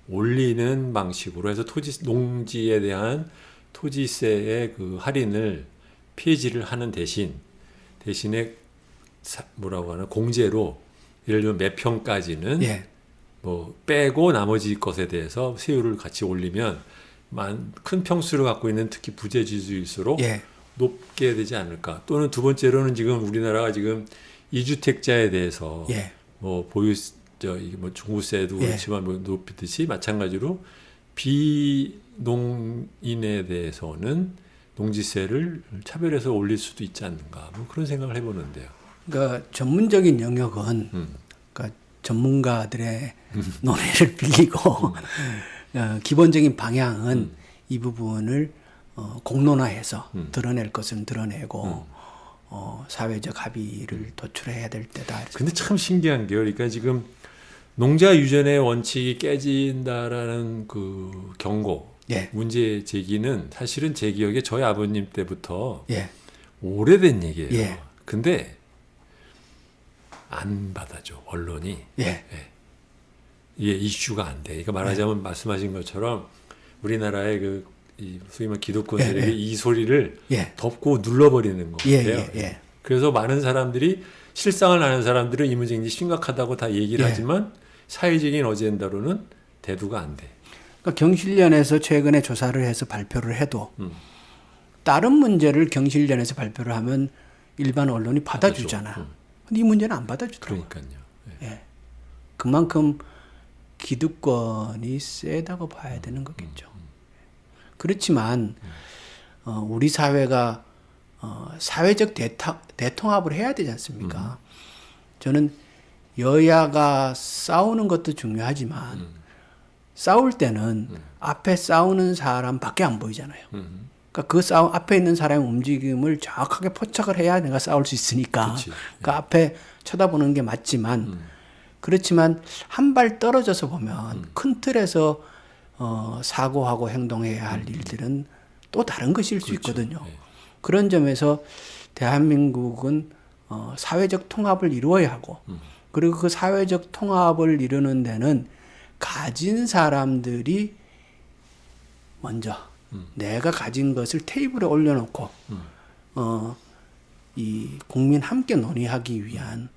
올리는 방식으로 해서 농지에 대한 토지세의 그 할인을 폐지를 하는 대신에 뭐라고 하나 공제로 예를 들면 몇 평까지는 예. 뭐 빼고 나머지 것에 대해서 세율을 같이 올리면 큰 평수를 갖고 있는 특히 부재지수일수록 예. 높게 되지 않을까. 또는 두 번째로는 지금 우리나라가 지금 이주택자에 대해서 예. 뭐 이게 뭐 종부세도 예. 그렇지만 뭐 높이듯이 마찬가지로 비농인에 대해서는 농지세를 차별해서 올릴 수도 있지 않는가. 뭐 그런 생각을 해보는데요. 그러니까 전문적인 영역은 그러니까 전문가들의 논의를 빌리고 기본적인 방향은 이 부분을 공론화해서 드러낼 것은 드러내고 사회적 합의를 도출해야 될 때다. 근데 참 신기한 게요. 그러니까 지금 농자 유전의 원칙이 깨진다라는 그 경고, 예. 문제 제기는 사실은 제 기억에 저희 아버님 때부터 예. 오래된 얘기예요. 예. 근데 안 받아줘 언론이. 예. 이게 이슈가 안 돼. 그러니까 말하자면 말씀하신 것처럼 우리나라의 이 소위 말 기득권 세력이 이 소리를 예. 덮고 눌러버리는 것 예. 같아요. 예. 예. 그래서 많은 사람들이 실상을 아는 사람들은 이 문제 굉장히 심각하다고 다 얘기를 예. 하지만 사회적인 어젠다로는 대두가 안 돼. 그러니까 경실련에서 최근에 조사를 해서 발표를 해도 다른 문제를 경실련에서 발표를 하면 일반 언론이 받아주잖아. 근데 이 문제는 안 받아주더라고요. 그러니까요. 예. 그만큼 기득권이 세다고 봐야 되는 거겠죠. 그렇지만 우리 사회가 사회적 대통합을 해야 되지 않습니까? 저는 여야가 싸우는 것도 중요하지만 싸울 때는 앞에 싸우는 사람밖에 안 보이잖아요. 그러니까 앞에 있는 사람의 움직임을 정확하게 포착을 해야 내가 싸울 수 있으니까. 그치. 그 앞에 쳐다보는 게 맞지만 그렇지만 한 발 떨어져서 보면 큰 틀에서 사고하고 행동해야 할 일들은 또 다른 것일 수 그렇죠. 있거든요. 네. 그런 점에서 대한민국은 사회적 통합을 이루어야 하고 그리고 그 사회적 통합을 이루는 데는 가진 사람들이 먼저 내가 가진 것을 테이블에 올려놓고 이 국민 함께 논의하기 위한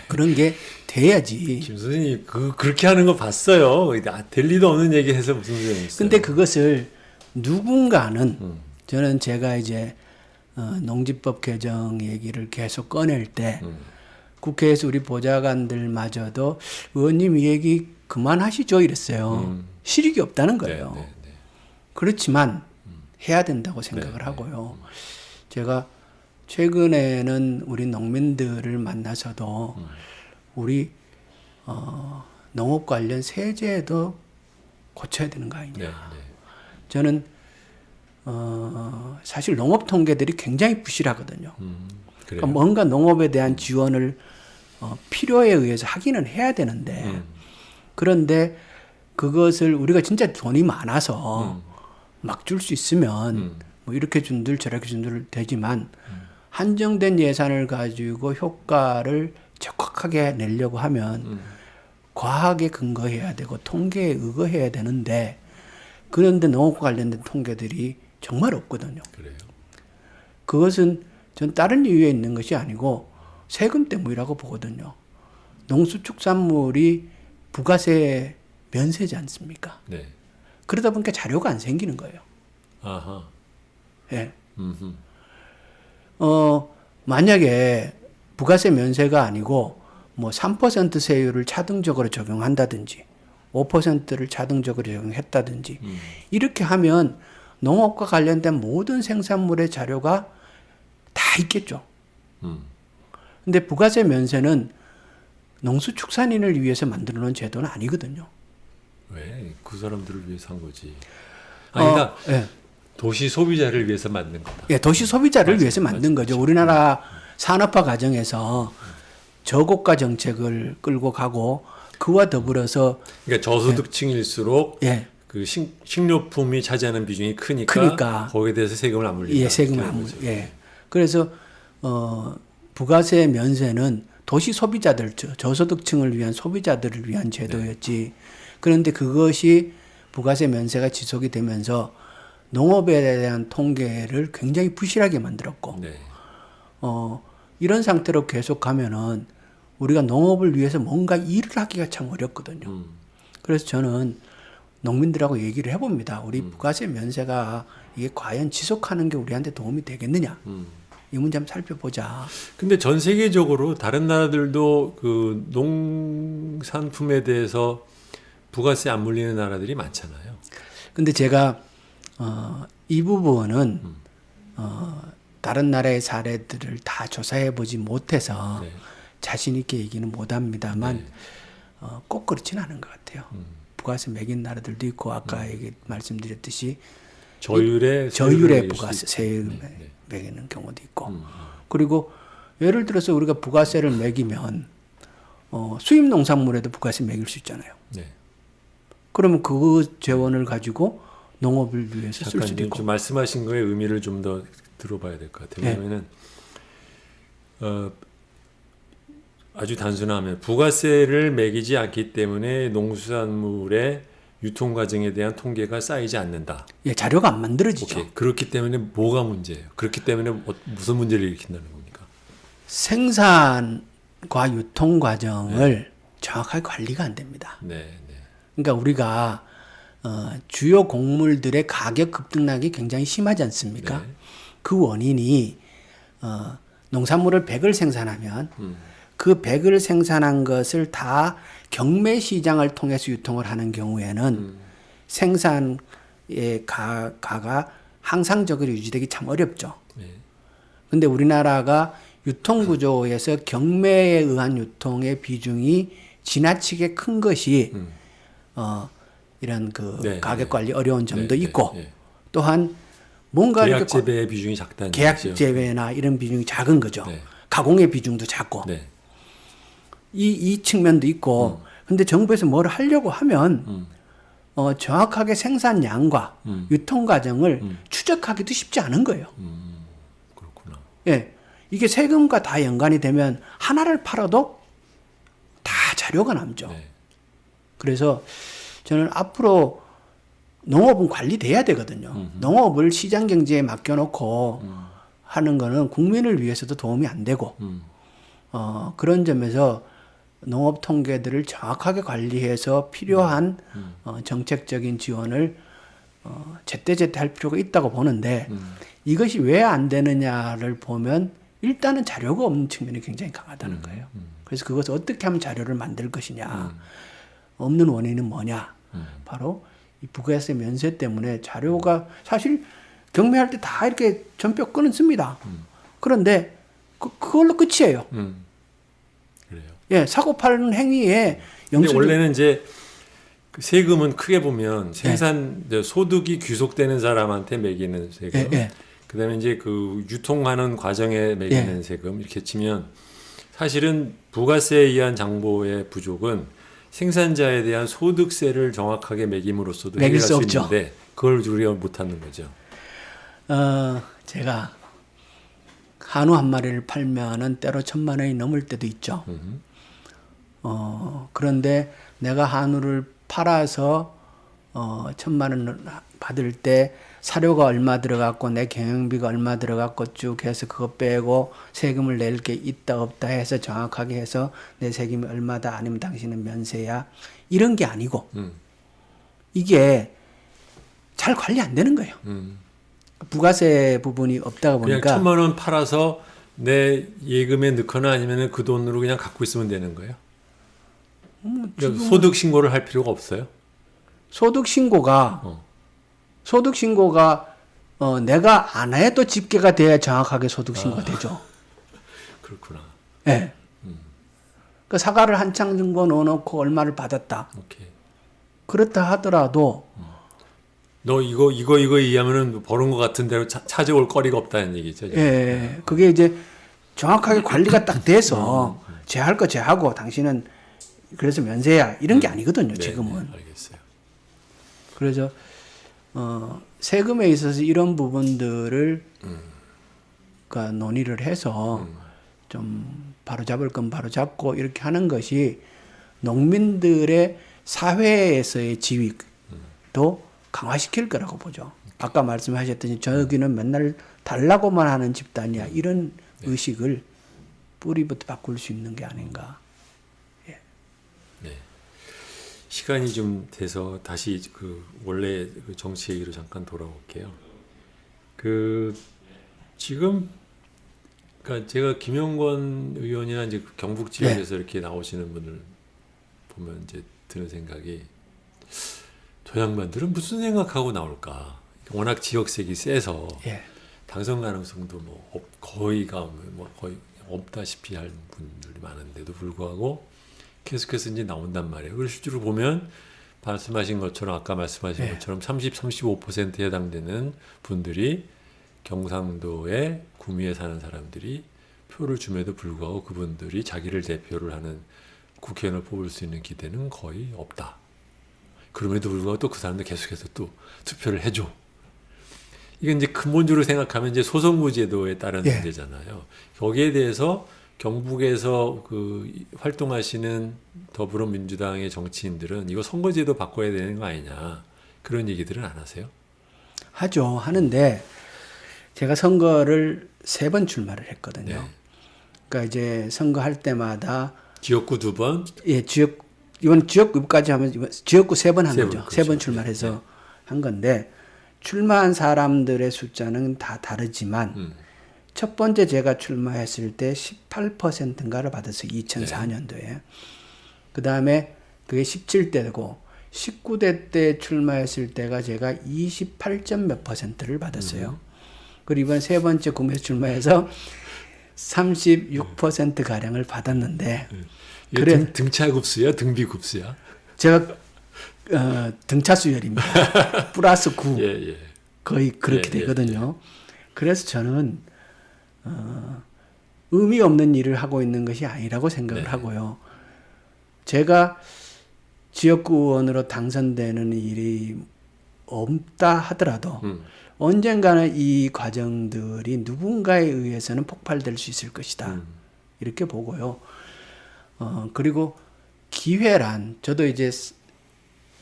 그런 게 돼야지. 김 선생님 그렇게 하는 거 봤어요. 될 리도 없는 얘기해서 무슨 소용이 있어요. 근데 그것을 누군가는 저는 제가 이제 농지법 개정 얘기를 계속 꺼낼 때 국회에서 우리 보좌관들마저도 의원님 이 얘기 그만하시죠 이랬어요. 실익이 없다는 거예요. 네. 그렇지만 해야 된다고 생각을 하고요. 제가 최근에는 우리 농민들을 만나서도 우리 농업 관련 세제도 고쳐야 되는 거 아니냐. 저는 사실 농업 통계들이 굉장히 부실하거든요. 그러니까 뭔가 농업에 대한 지원을 필요에 의해서 하기는 해야 되는데 그런데 그것을 우리가 진짜 돈이 많아서 막 줄 수 있으면 뭐 이렇게 준들 저렇게 준들 되지만 한정된 예산을 가지고 효과를 적확하게 내려고 하면 과학에 근거해야 되고 통계에 의거해야 되는데 그런데 농업과 관련된 통계들이 정말 없거든요. 그래요. 그것은 전 다른 이유에 있는 것이 아니고 세금 때문이라고 보거든요. 농수축산물이 부가세 면세지 않습니까? 네. 그러다 보니까 자료가 안 생기는 거예요. 아하. 예. 만약에 부가세 면세가 아니고 뭐 3% 세율을 차등적으로 적용한다든지 5%를 차등적으로 적용했다든지 이렇게 하면 농업과 관련된 모든 생산물의 자료가 다 있겠죠. 근데 부가세 면세는 농수축산인을 위해서 만들어 놓은 제도는 아니거든요. 왜? 그 사람들을 위해서 한 거지. 그러니까 예. 도시 소비자를 위해서 만든 거다. 예, 도시 소비자를 맞아, 위해서 만든 맞아, 거죠. 맞아. 우리나라 산업화 과정에서 저고가 정책을 끌고 가고 그와 더불어서 그러니까 저소득층일수록 예, 그 식료품이 차지하는 비중이 크니까, 크니까. 거기에 대해서 세금을 안 물린다. 예, 세금을 그런 안 거죠. 예. 그래서 부가세 면세는 도시 소비자들, 저소득층을 위한 소비자들을 위한 제도였지. 그런데 그것이 부가세 면세가 지속이 되면서 농업에 대한 통계를 굉장히 부실하게 만들었고, 네. 이런 상태로 계속 가면은 우리가 농업을 위해서 뭔가 일을 하기가 참 어렵거든요. 그래서 저는 농민들하고 얘기를 해봅니다. 우리 부가세 면세가 이게 과연 지속하는 게 우리한테 도움이 되겠느냐? 이 문제 한번 살펴보자. 근데 전 세계적으로 다른 나라들도 그 농산품에 대해서 부가세 안 물리는 나라들이 많잖아요. 근데 제가 이 부분은 다른 나라의 사례들을 다 조사해 보지 못해서 네. 자신 있게 얘기는 못합니다만 네. 꼭 그렇지는 않은 것 같아요. 부가세 매긴 나라들도 있고 아까 말씀드렸듯이 저율의 부가세 세금 네. 매기는 경우도 있고 그리고 예를 들어서 우리가 부가세를 매기면 수입 농산물에도 부가세 매길 수 있잖아요. 네. 그러면 그 재원을 가지고 농업을 위해서 쓸 수도 잠깐 있고. 좀 말씀하신 거의 의미를 좀 더 들어봐야 될 것 같아요. 네. 왜냐면은 아주 단순하면 부가세를 매기지 않기 때문에 농수산물의 유통 과정에 대한 통계가 쌓이지 않는다. 예, 자료가 안 만들어지죠. 오케이. 그렇기 때문에 뭐가 문제예요? 그렇기 때문에 무슨 문제를 일으킨다는 겁니까? 생산과 유통 과정을 정확하게 관리가 안 됩니다. 네, 네. 그러니까 우리가 주요 곡물들의 가격 급등락이 굉장히 심하지 않습니까? 네. 그 원인이 농산물을 100을 생산하면 그 100을 생산한 것을 다 경매 시장을 통해서 유통을 하는 경우에는 생산의 가가 항상적으로 유지되기 참 어렵죠. 네. 근데 우리나라가 유통 구조에서 경매에 의한 유통의 비중이 지나치게 큰 것이 이런 그 네, 가격 네. 관리 어려운 점도 네, 있고 네, 네. 또한 뭔가 계약 이렇게 재배의 비중이 작다는 계약 얘기죠. 재배나 이런 비중이 작은 거죠. 네. 가공의 비중도 작고 네. 이 측면도 있고 근데 정부에서 뭘 하려고 하면 정확하게 생산량과 유통 과정을 추적하기도 쉽지 않은 거예요. 그렇구나. 예. 이게 세금과 다 연관이 되면 하나를 팔아도 다 자료가 남죠. 네. 그래서 저는 앞으로 농업은 관리돼야 되거든요. 농업을 시장 경제에 맡겨놓고 하는 거는 국민을 위해서도 도움이 안 되고 그런 점에서 농업 통계들을 정확하게 관리해서 필요한 정책적인 지원을 제때제때 할 필요가 있다고 보는데 이것이 왜 안 되느냐를 보면 일단은 자료가 없는 측면이 굉장히 강하다는 거예요. 그래서 그것을 어떻게 하면 자료를 만들 것이냐. 없는 원인은 뭐냐. 바로 이 부가세 면세 때문에 자료가 사실 경매할 때 다 이렇게 전표 끊습니다. 그런데 그걸로 끝이에요. 그래요. 예, 사고 파는 행위에 근데 영수증 원래는 이제 그 세금은 크게 보면 생산 이제 소득이 귀속되는 사람한테 매기는 세금, 예, 예. 그다음에 이제 그 유통하는 과정에 매기는 세금 이렇게 치면 사실은 부가세에 의한 장보의 부족은 생산자에 대한 소득세를 정확하게 매김으로써도 매길 해결할 수 수 없죠. 있는데 그걸 우리가 못하는 거죠. 제가 한우 한 마리를 팔면은 때로 1,000만 원이 넘을 때도 있죠. 그런데 내가 한우를 팔아서 1,000만 원을 받을 때 사료가 얼마 들어갔고 내 경영비가 얼마 들어갔고 쭉 해서 그거 빼고 세금을 낼 게 있다 없다 해서 정확하게 해서 내 세금이 얼마다 아니면 당신은 면세야 이런 게 아니고 이게 잘 관리 안 되는 거예요. 부가세 부분이 없다가 그냥 보니까 1,000만 원 팔아서 내 예금에 넣거나 아니면 그 돈으로 그냥 갖고 있으면 되는 거예요. 그러니까 소득 신고를 할 필요가 없어요. 소득 신고가 내가 안 해도 집계가 돼야 정확하게 소득 신고가 되죠. 그렇구나. 예. 그 사과를 한창 정도 넣어놓고 얼마를 받았다. 오케이. 그렇다 하더라도 너 이거 이해하면은 버는 것 같은 대로 찾아올 거리가 없다는 얘기죠. 예, 그게 이제 정확하게 관리가 딱 돼서 제할 거 제하고 당신은 그래서 면세야 이런 게 아니거든요. 네, 지금은. 네, 알겠어요. 그래서 세금에 있어서 이런 부분들을 그러니까 논의를 해서 좀 바로잡을 건 바로잡고 이렇게 하는 것이 농민들의 사회에서의 지위도 강화시킬 거라고 보죠. 아까 말씀하셨더니 저기는 맨날 달라고만 하는 집단이야. 이런 의식을 뿌리부터 바꿀 수 있는 게 아닌가. 네. 시간이 좀 돼서 다시 그 원래 그 정치 얘기로 잠깐 돌아올게요. 그 지금 그러니까 제가 김영권 의원이나 이제 경북 지역에서 이렇게 나오시는 분을 보면 이제 드는 생각이 저 양반들은 무슨 생각하고 나올까? 워낙 지역색이 세서 당선 가능성도 뭐 거의가 뭐 거의 없다시피 할 분들이 많은데도 불구하고 계속해서 이제 나온단 말이에요. 그리고 실제로 보면 말씀하신 것처럼 아까 말씀하신 것처럼 35%에 해당되는 분들이 경상도의 구미에 사는 사람들이 표를 줌에도 불구하고 그분들이 자기를 대표를 하는 국회의원을 뽑을 수 있는 기대는 거의 없다. 그럼에도 불구하고 또 그 사람들 계속해서 또 투표를 해줘. 이건 이제 근본적으로 생각하면 이제 소선거 제도에 따른 문제잖아요. 거기에 대해서 경북에서 그 활동하시는 더불어민주당의 정치인들은 이거 선거제도 바꿔야 되는 거 아니냐 그런 얘기들은 안 하세요? 하죠. 하는데 제가 선거를 3번 출마를 했거든요. 네. 그러니까 이제 선거할 때마다 지역구 2번, 이번 지역구까지 하면 이번 지역구 3번 한 3번, 거죠. 그렇죠. 3번 출마해서 한 건데 출마한 사람들의 숫자는 다 다르지만 첫 번째 제가 출마했을 때 18%인가를 받았어요. 2004년도에. 그 다음에 그게 17대고 19대 때 출마했을 때가 제가 28점 몇 %를 받았어요. 그리고 이번 세 번째 구매에서 출마해서 36% 가량을 받았는데 그래 등차급수야, 등비급수야? 제가 등차수열입니다. 플러스 9 예. 거의 그렇게 되거든요. 그래서 저는 의미 없는 일을 하고 있는 것이 아니라고 생각을 하고요. 제가 지역구 의원으로 당선되는 일이 없다 하더라도 언젠가는 이 과정들이 누군가에 의해서는 폭발될 수 있을 것이다. 이렇게 보고요. 그리고 기회란 저도 이제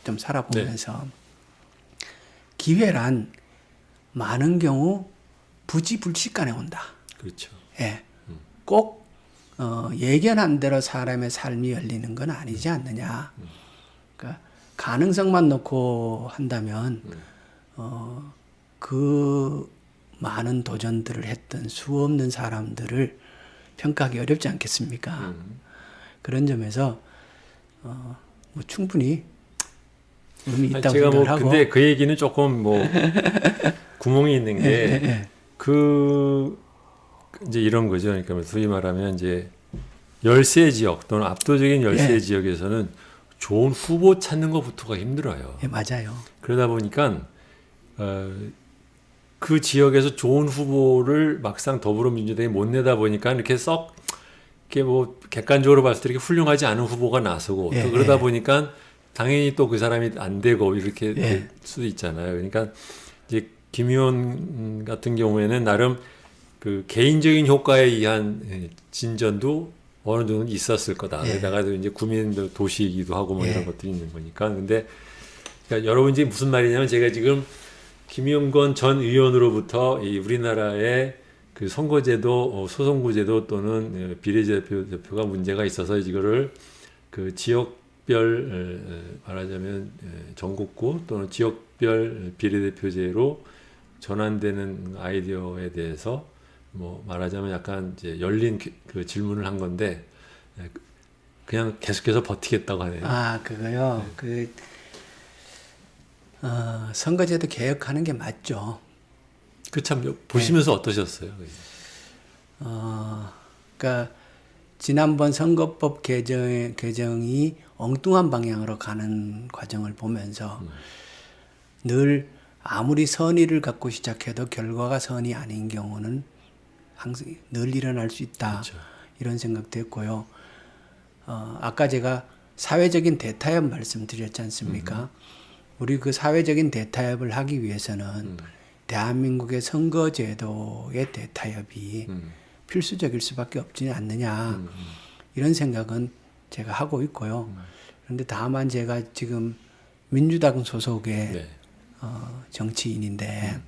좀 살아보면서 기회란 많은 경우 부지불식간에 온다. 그렇죠. 예. 꼭 예견한 대로 사람의 삶이 열리는 건 아니지 않느냐. 그러니까 가능성만 놓고 한다면 그 많은 도전들을 했던 수없는 사람들을 평가하기 어렵지 않겠습니까? 그런 점에서 뭐 충분히 의미 있다고 제가 생각을 하고. 근데 그 얘기는 조금 뭐 구멍이 있는 게 그 이제 이런 거죠. 그러니까 소위 말하면 이제 열세 지역 또는 압도적인 열세 지역에서는 좋은 후보 찾는 것부터가 힘들어요. 예, 맞아요. 그러다 보니까 그 지역에서 좋은 후보를 막상 더불어민주당이 못 내다 보니까 이렇게 썩 이렇게 뭐 객관적으로 봤을 때 이렇게 훌륭하지 않은 후보가 나서고 또 그러다 보니까 당연히 또 그 사람이 안 되고 이렇게 될 수도 있잖아요. 그러니까 이제 김 의원 같은 경우에는 나름 그 개인적인 효과에 의한 진전도 어느 정도 있었을 거다. 게다가 이제 구민 도시이기도 하고 뭐 이런 것들이 있는 거니까. 근데 그러니까 여러분 이제 무슨 말이냐면 제가 지금 김영권 전 의원으로부터 이 우리나라의 그 선거제도, 소선거제도 또는 비례대표가 문제가 있어서 이거를 그 지역별 말하자면 전국구 또는 지역별 비례대표제로 전환되는 아이디어에 대해서 뭐 말하자면 약간 이제 열린 그 질문을 한 건데 그냥 계속해서 버티겠다고 하네요. 아, 그거요. 선거제도 개혁하는 게 맞죠. 그 참 보시면서 어떠셨어요? 그러니까 지난번 선거법 개정이 엉뚱한 방향으로 가는 과정을 보면서 늘 아무리 선의를 갖고 시작해도 결과가 선이 아닌 경우는 항상 늘 일어날 수 있다. 그렇죠. 이런 생각도 했고요. 아까 제가 사회적인 대타협 말씀드렸지 않습니까? 우리 그 사회적인 대타협을 하기 위해서는 대한민국의 선거제도의 대타협이 필수적일 수밖에 없지 않느냐. 이런 생각은 제가 하고 있고요. 그런데 다만 제가 지금 민주당 소속의 네. 정치인인데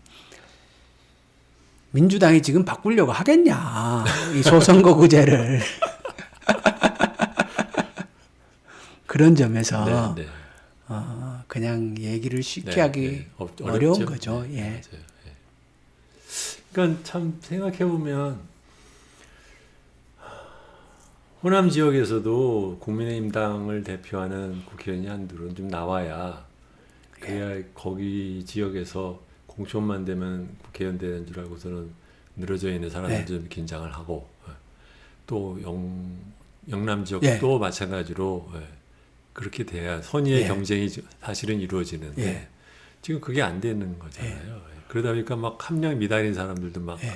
민주당이 지금 바꾸려고 하겠냐. 이 소선거구제를. 그런 점에서 네, 네. 그냥 얘기를 쉽게 네, 하기 네. 어려운 어렵죠. 거죠. 네, 예. 맞아요. 예. 그러니까 참 생각해 보면 호남 지역에서도 국민의힘 당을 대표하는 국회의원이 한둘은 좀 나와야 그래야 거기 지역에서 공천만 되면 국회의원 되는 줄 알고서는 늘어져 있는 사람들 네. 좀 긴장을 하고 또 영남 지역도 예. 마찬가지로 그렇게 돼야 선의의 예. 경쟁이 사실은 이루어지는데 예. 지금 그게 안 되는 거잖아요. 그러다 보니까 막 함량 미달인 사람들도 막 예.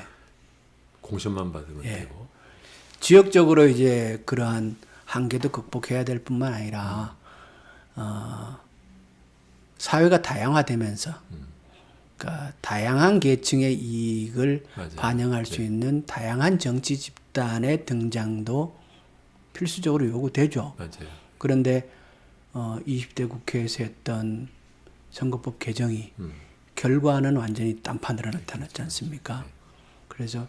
공천만 받으면 예. 되고 지역적으로 이제 그러한 한계도 극복해야 될 뿐만 아니라 사회가 다양화되면서 그러니까 다양한 계층의 이익을 맞아요. 반영할 수 있는 다양한 정치 집단의 등장도 필수적으로 요구되죠. 맞아요. 그런데 20대 국회에서 했던 선거법 개정이 결과는 완전히 딴판으로 나타났지 않습니까? 그래서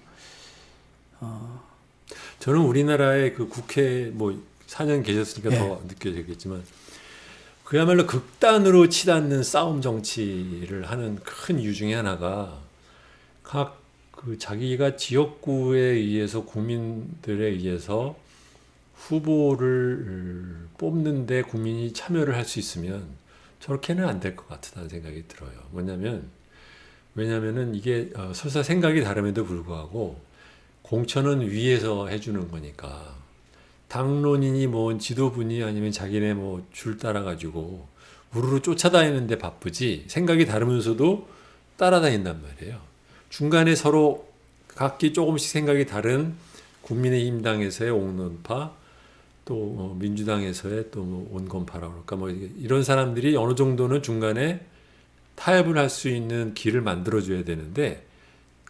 저는 우리나라의 그 국회 뭐 4년 계셨으니까 예. 더 느껴지겠지만 그야말로 극단으로 치닫는 싸움 정치를 하는 큰 이유 중에 하나가 각 그 자기가 지역구에 의해서 국민들에 의해서 후보를 뽑는데 국민이 참여를 할 수 있으면 저렇게는 안 될 것 같다는 생각이 들어요. 왜냐면은 이게 설사 생각이 다름에도 불구하고 공천은 위에서 해주는 거니까 당론이니 뭐 지도부니 아니면 자기네 뭐 줄 따라 가지고 우르르 쫓아다니는데 바쁘지 생각이 다르면서도 따라다닌단 말이에요. 중간에 서로 각기 조금씩 생각이 다른 국민의힘 당에서의 옹론파 또 민주당에서의 또 온건파라고 그럴까 뭐 이런 사람들이 어느 정도는 중간에 타협을 할 수 있는 길을 만들어줘야 되는데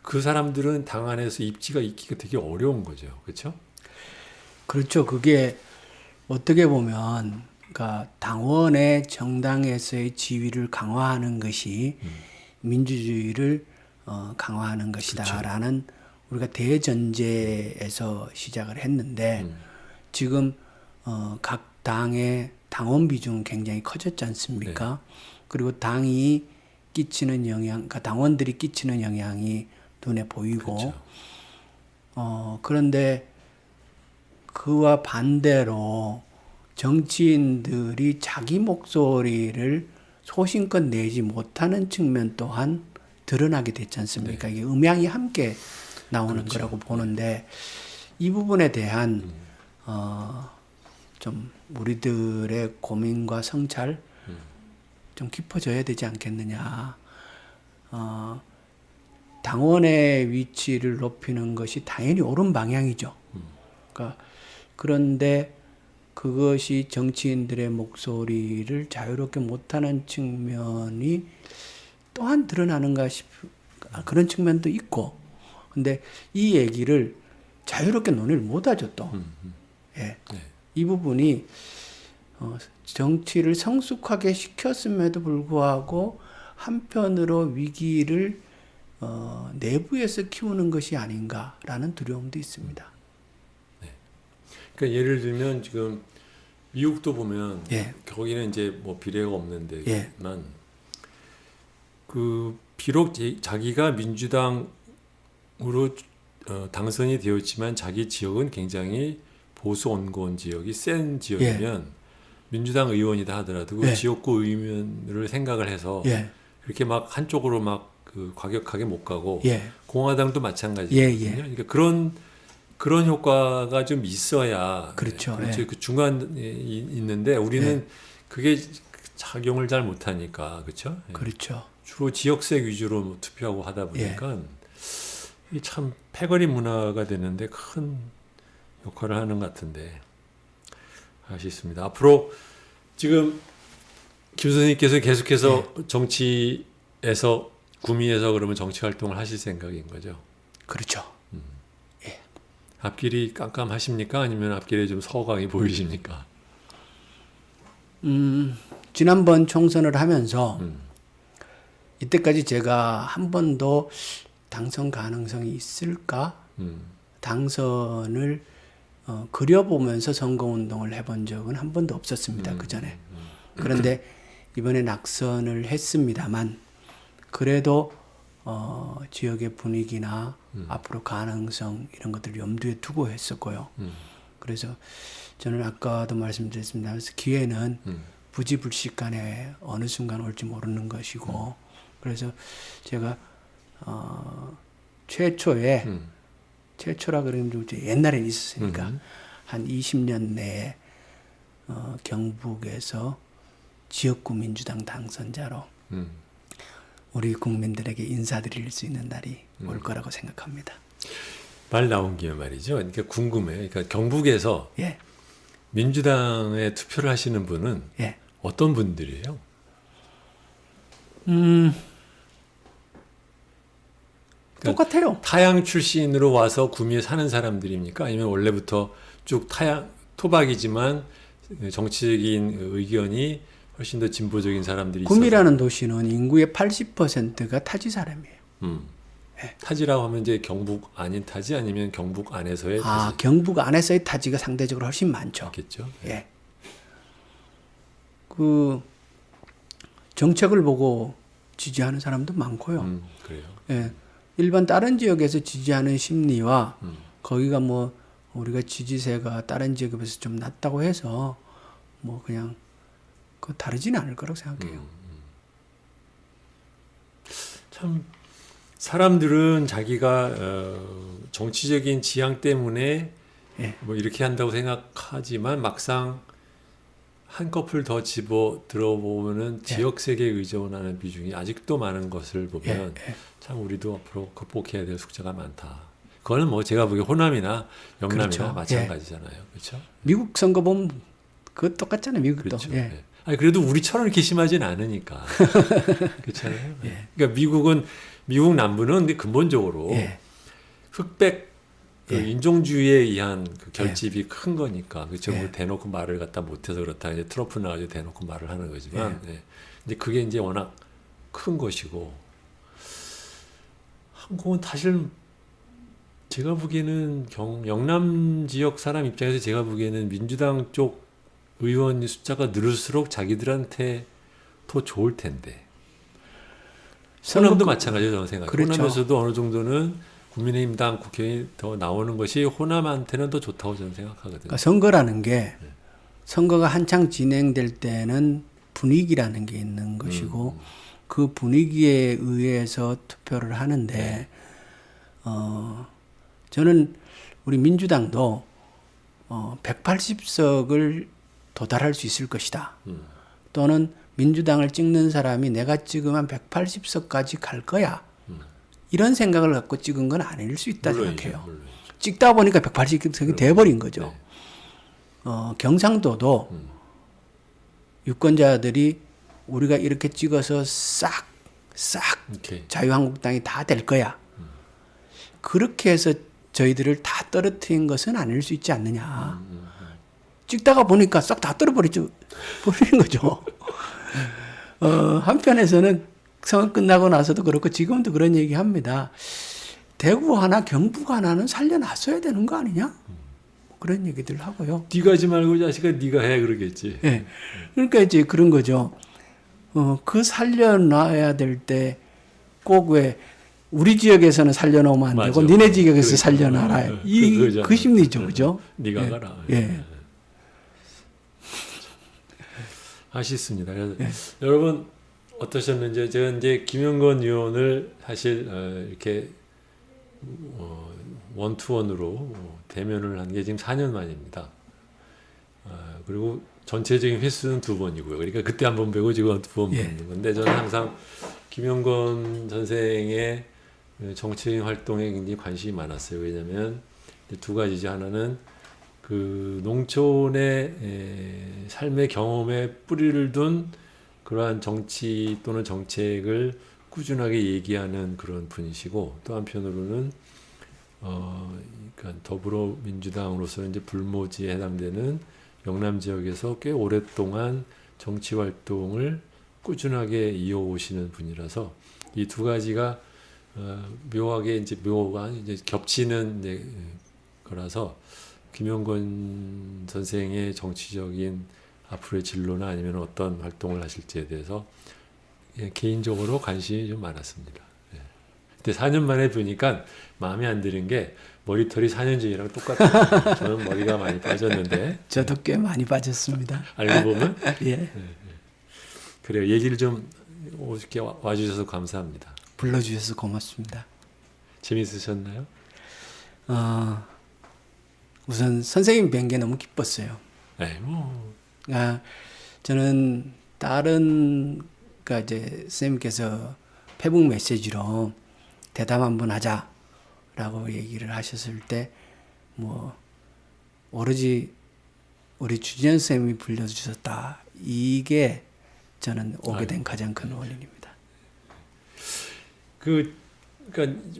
그 사람들은 당 안에서 입지가 있기가 되게 어려운 거죠. 그렇죠? 그렇죠. 그게 어떻게 보면 그러니까 당원의 정당에서의 지위를 강화하는 것이 민주주의를 강화하는 것이다라는 우리가 대전제에서 시작을 했는데 지금 각 당의 당원 비중 굉장히 커졌지 않습니까? 그리고 당이 끼치는 영향, 그러니까 당원들이 끼치는 영향이 눈에 보이고 그렇죠. 그런데 그와 반대로 정치인들이 자기 목소리를 소신껏 내지 못하는 측면 또한 드러나게 됐지 않습니까? 이게 음양이 함께 나오는 그렇죠. 거라고 보는데 이 부분에 대한 좀 우리들의 고민과 성찰 좀 깊어져야 되지 않겠느냐. 당원의 위치를 높이는 것이 당연히 옳은 방향이죠. 그러니까 그런데 그것이 정치인들의 목소리를 자유롭게 못하는 측면이 또한 드러나는가 그런 측면도 있고. 근데 이 얘기를 자유롭게 논의를 못하죠 또. 예. 네. 이 부분이 정치를 성숙하게 시켰음에도 불구하고 한편으로 위기를 내부에서 키우는 것이 아닌가라는 두려움도 있습니다. 그러니까 예를 들면 지금 미국도 보면 예. 거기는 이제 뭐 비례가 없는 예. 데만 그 비록 자기가 민주당으로 당선이 되었지만 자기 지역은 굉장히 보수 온건 지역이 센 지역이면 민주당 의원이다 하더라도 그 예. 지역구 의원을 생각을 해서 예. 그렇게 막 한쪽으로 막 그 과격하게 못 가고 예. 공화당도 마찬가지거든요. 예. 예. 그러니까 그런 그런 효과가 좀 있어야 그렇죠. 그렇죠. 예. 그 중간에 있는데 우리는 그게 작용을 잘 못하니까 그렇죠. 예. 그렇죠. 주로 지역색 위주로 뭐 투표하고 하다 보니까 이게 참 패거리 문화가 되는데 큰 역할을 하는 것 같은데 아쉽습니다. 앞으로 지금 김 선생님께서 계속해서 정치에서 구미에서 그러면 정치 활동을 하실 생각인 거죠? 그렇죠. 앞길이 깜깜하십니까? 아니면 앞길에 좀 서광이 보이십니까? 지난번 총선을 하면서 이때까지 제가 한 번도 당선 가능성이 있을까? 당선을 그려보면서 선거운동을 해본 적은 한 번도 없었습니다. 그 전에. 그런데 이번에 낙선을 했습니다만 그래도 지역의 분위기나 앞으로 가능성 이런 것들을 염두에 두고 했었고요. 그래서 저는 아까도 말씀드렸습니다. 그래서 기회는 부지불식간에 어느 순간 올지 모르는 것이고 그래서 제가 최초라 그러면 좀 옛날에 있었으니까 한 20년 내에 경북에서 지역구 민주당 당선자로 우리 국민들에게 인사드릴 수 있는 날이 올 거라고 생각합니다. 말 나온 김에 말이죠. 그러니까 궁금해요. 그러니까 경북에서 민주당에 투표를 하시는 분은 어떤 분들이에요? 똑같아요. 타양 출신으로 와서 구미에 사는 사람들입니까? 아니면 원래부터 쭉 토박이지만 정치적인 의견이 훨씬 더 진보적인 사람들이 있어서 구미라는 도시는 인구의 80%가 타지 사람이에요. 타지라고 하면 이제 경북 아닌 타지 아니면 경북 안에서의 타지? 경북 안에서의 타지가 상대적으로 훨씬 많죠. 있겠죠. 예. 그 정책을 보고 지지하는 사람도 많고요. 그래요. 예. 일반 다른 지역에서 지지하는 심리와 거기가 뭐 우리가 지지세가 다른 지역에 비해서 좀 낮다고 해서 뭐 그냥 그 다르지는 않을 거라고 생각해요. 참 사람들은 자기가 정치적인 지향 때문에 뭐 이렇게 한다고 생각하지만 막상 한꺼풀 더 집어 들어보면은 지역색에 의존하는 비중이 아직도 많은 것을 보면 참 우리도 앞으로 극복해야 될 숙제가 많다. 그거는 뭐 제가 보기에 호남이나 영남이나 그렇죠. 마찬가지잖아요. 그렇죠? 미국 선거 보면 그거 똑같잖아요. 미국도. 그렇죠. 아니 그래도 우리처럼 이렇게 심하진 않으니까. 그렇잖아요. 그러니까 미국 남부는 근데 근본적으로 흑백 그 인종주의에 의한 그 결집이 큰 거니까 그렇죠. 뭐 대놓고 말을 갖다 못해서 그렇다. 이제 트럼프 나와서 대놓고 말을 하는 거지만, 근데 그게 이제 워낙 큰 것이고 한국은 사실 제가 보기에는 영남 지역 사람 입장에서 제가 보기에는 민주당 쪽 의원 숫자가 늘을수록 자기들한테 더 좋을 텐데. 호남도 마찬가지죠, 저는 생각해요. 그렇죠. 호남에서도 어느 정도는 국민의힘당 국회의원이 더 나오는 것이 호남한테는 더 좋다고 저는 생각하거든요. 그러니까 선거라는 게 선거가 한창 진행될 때는 분위기라는 게 있는 것이고 그 분위기에 의해서 투표를 하는데 저는 우리 민주당도 180석을 도달할 수 있을 것이다. 또는 민주당을 찍는 사람이 내가 찍으면 180석까지 갈 거야. 이런 생각을 갖고 찍은 건 아닐 수 있다 생각해요. 찍다 보니까 180석이 돼버린 거죠. 경상도도 유권자들이 우리가 이렇게 찍어서 싹 자유한국당이 다 될 거야. 그렇게 해서 저희들을 다 떨어뜨린 것은 아닐 수 있지 않느냐. 찍다가 보니까 싹 다 떨어버리는 거죠. 한편에서는 선거 끝나고 나서도 그렇고 지금도 그런 얘기 합니다. 대구 하나 경북 하나는 살려놨어야 되는 거 아니냐? 그런 얘기들 하고요. 네가 하지 말고 자식아 네가 해 그러겠지. 네. 그러니까 이제 그런 거죠. 그 살려놔야 될 때 꼭 왜 우리 지역에서는 살려놓으면 안 되고 니네 지역에서 살려놔라. 그 심리죠. 그죠? 네가 가라. 예. 아쉽습니다. 그래서 여러분 어떠셨는지 제가 이제 김영건 의원을 사실 이렇게 원투원으로 대면을 한 게 지금 4년 만입니다. 그리고 전체적인 횟수는 2번이고요. 그러니까 그때 한 번 배우고 지금 2번 예. 배우는 건데 저는 항상 김영건 선생의 정치적인 활동에 굉장히 관심이 많았어요. 왜냐하면 두 가지죠. 하나는 그 농촌의 삶의 경험에 뿌리를 둔 그러한 정치 또는 정책을 꾸준하게 얘기하는 그런 분이시고 또 한편으로는 그러니까 더불어민주당으로서 이제 불모지에 해당되는 영남 지역에서 꽤 오랫동안 정치 활동을 꾸준하게 이어오시는 분이라서 이 두 가지가 묘하게 이제 묘가 이제 겹치는 이제 거라서 김영건 선생의 정치적인 앞으로의 진로나 아니면 어떤 활동을 하실지에 대해서 개인적으로 관심이 좀 많았습니다. 근데 4년 만에 보니까 마음에 안 드는 게 머리털이 4년 전이랑 똑같아요. 저는 머리가 많이 빠졌는데 저도 꽤 많이 빠졌습니다. 알고 보면 예. 그래요. 얘기를 좀 이렇게 와주셔서 감사합니다. 불러주셔서 고맙습니다. 재밌으셨나요? 우선 선생님 뵌 게 너무 기뻤어요. 네, 뭐 저는 다른 이제 선생님께서 페북 메시지로 대담 한번 하자라고 얘기를 하셨을 때 뭐 오로지 우리 주지현 선생님이 불러주셨다. 이게 저는 오게 된 가장 큰 원인입니다. 그러니까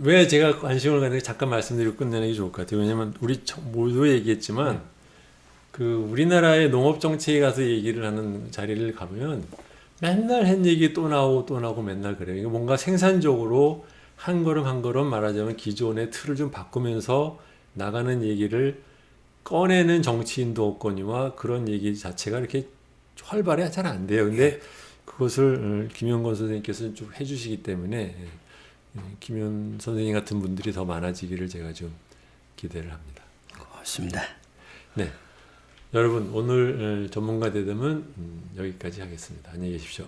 왜 제가 관심을 갖는 게 잠깐 말씀드리고 끝내는 게 좋을 것 같아요. 왜냐하면 우리 모두 얘기했지만 그 우리나라의 농업 정책에 가서 얘기를 하는 자리를 가보면 맨날 한 얘기 또 나오고 또 나오고 맨날 그래요. 이게 뭔가 생산적으로 한 걸음 한 걸음 말하자면 기존의 틀을 좀 바꾸면서 나가는 얘기를 꺼내는 정치인도 없거니와 그런 얘기 자체가 이렇게 활발해 잘 안 돼요. 근데 그것을 김영건 선생님께서 좀 해주시기 때문에 김현 선생님 같은 분들이 더 많아지기를 제가 좀 기대를 합니다. 고맙습니다. 네, 여러분 오늘 전문가 대담은 여기까지 하겠습니다. 안녕히 계십시오.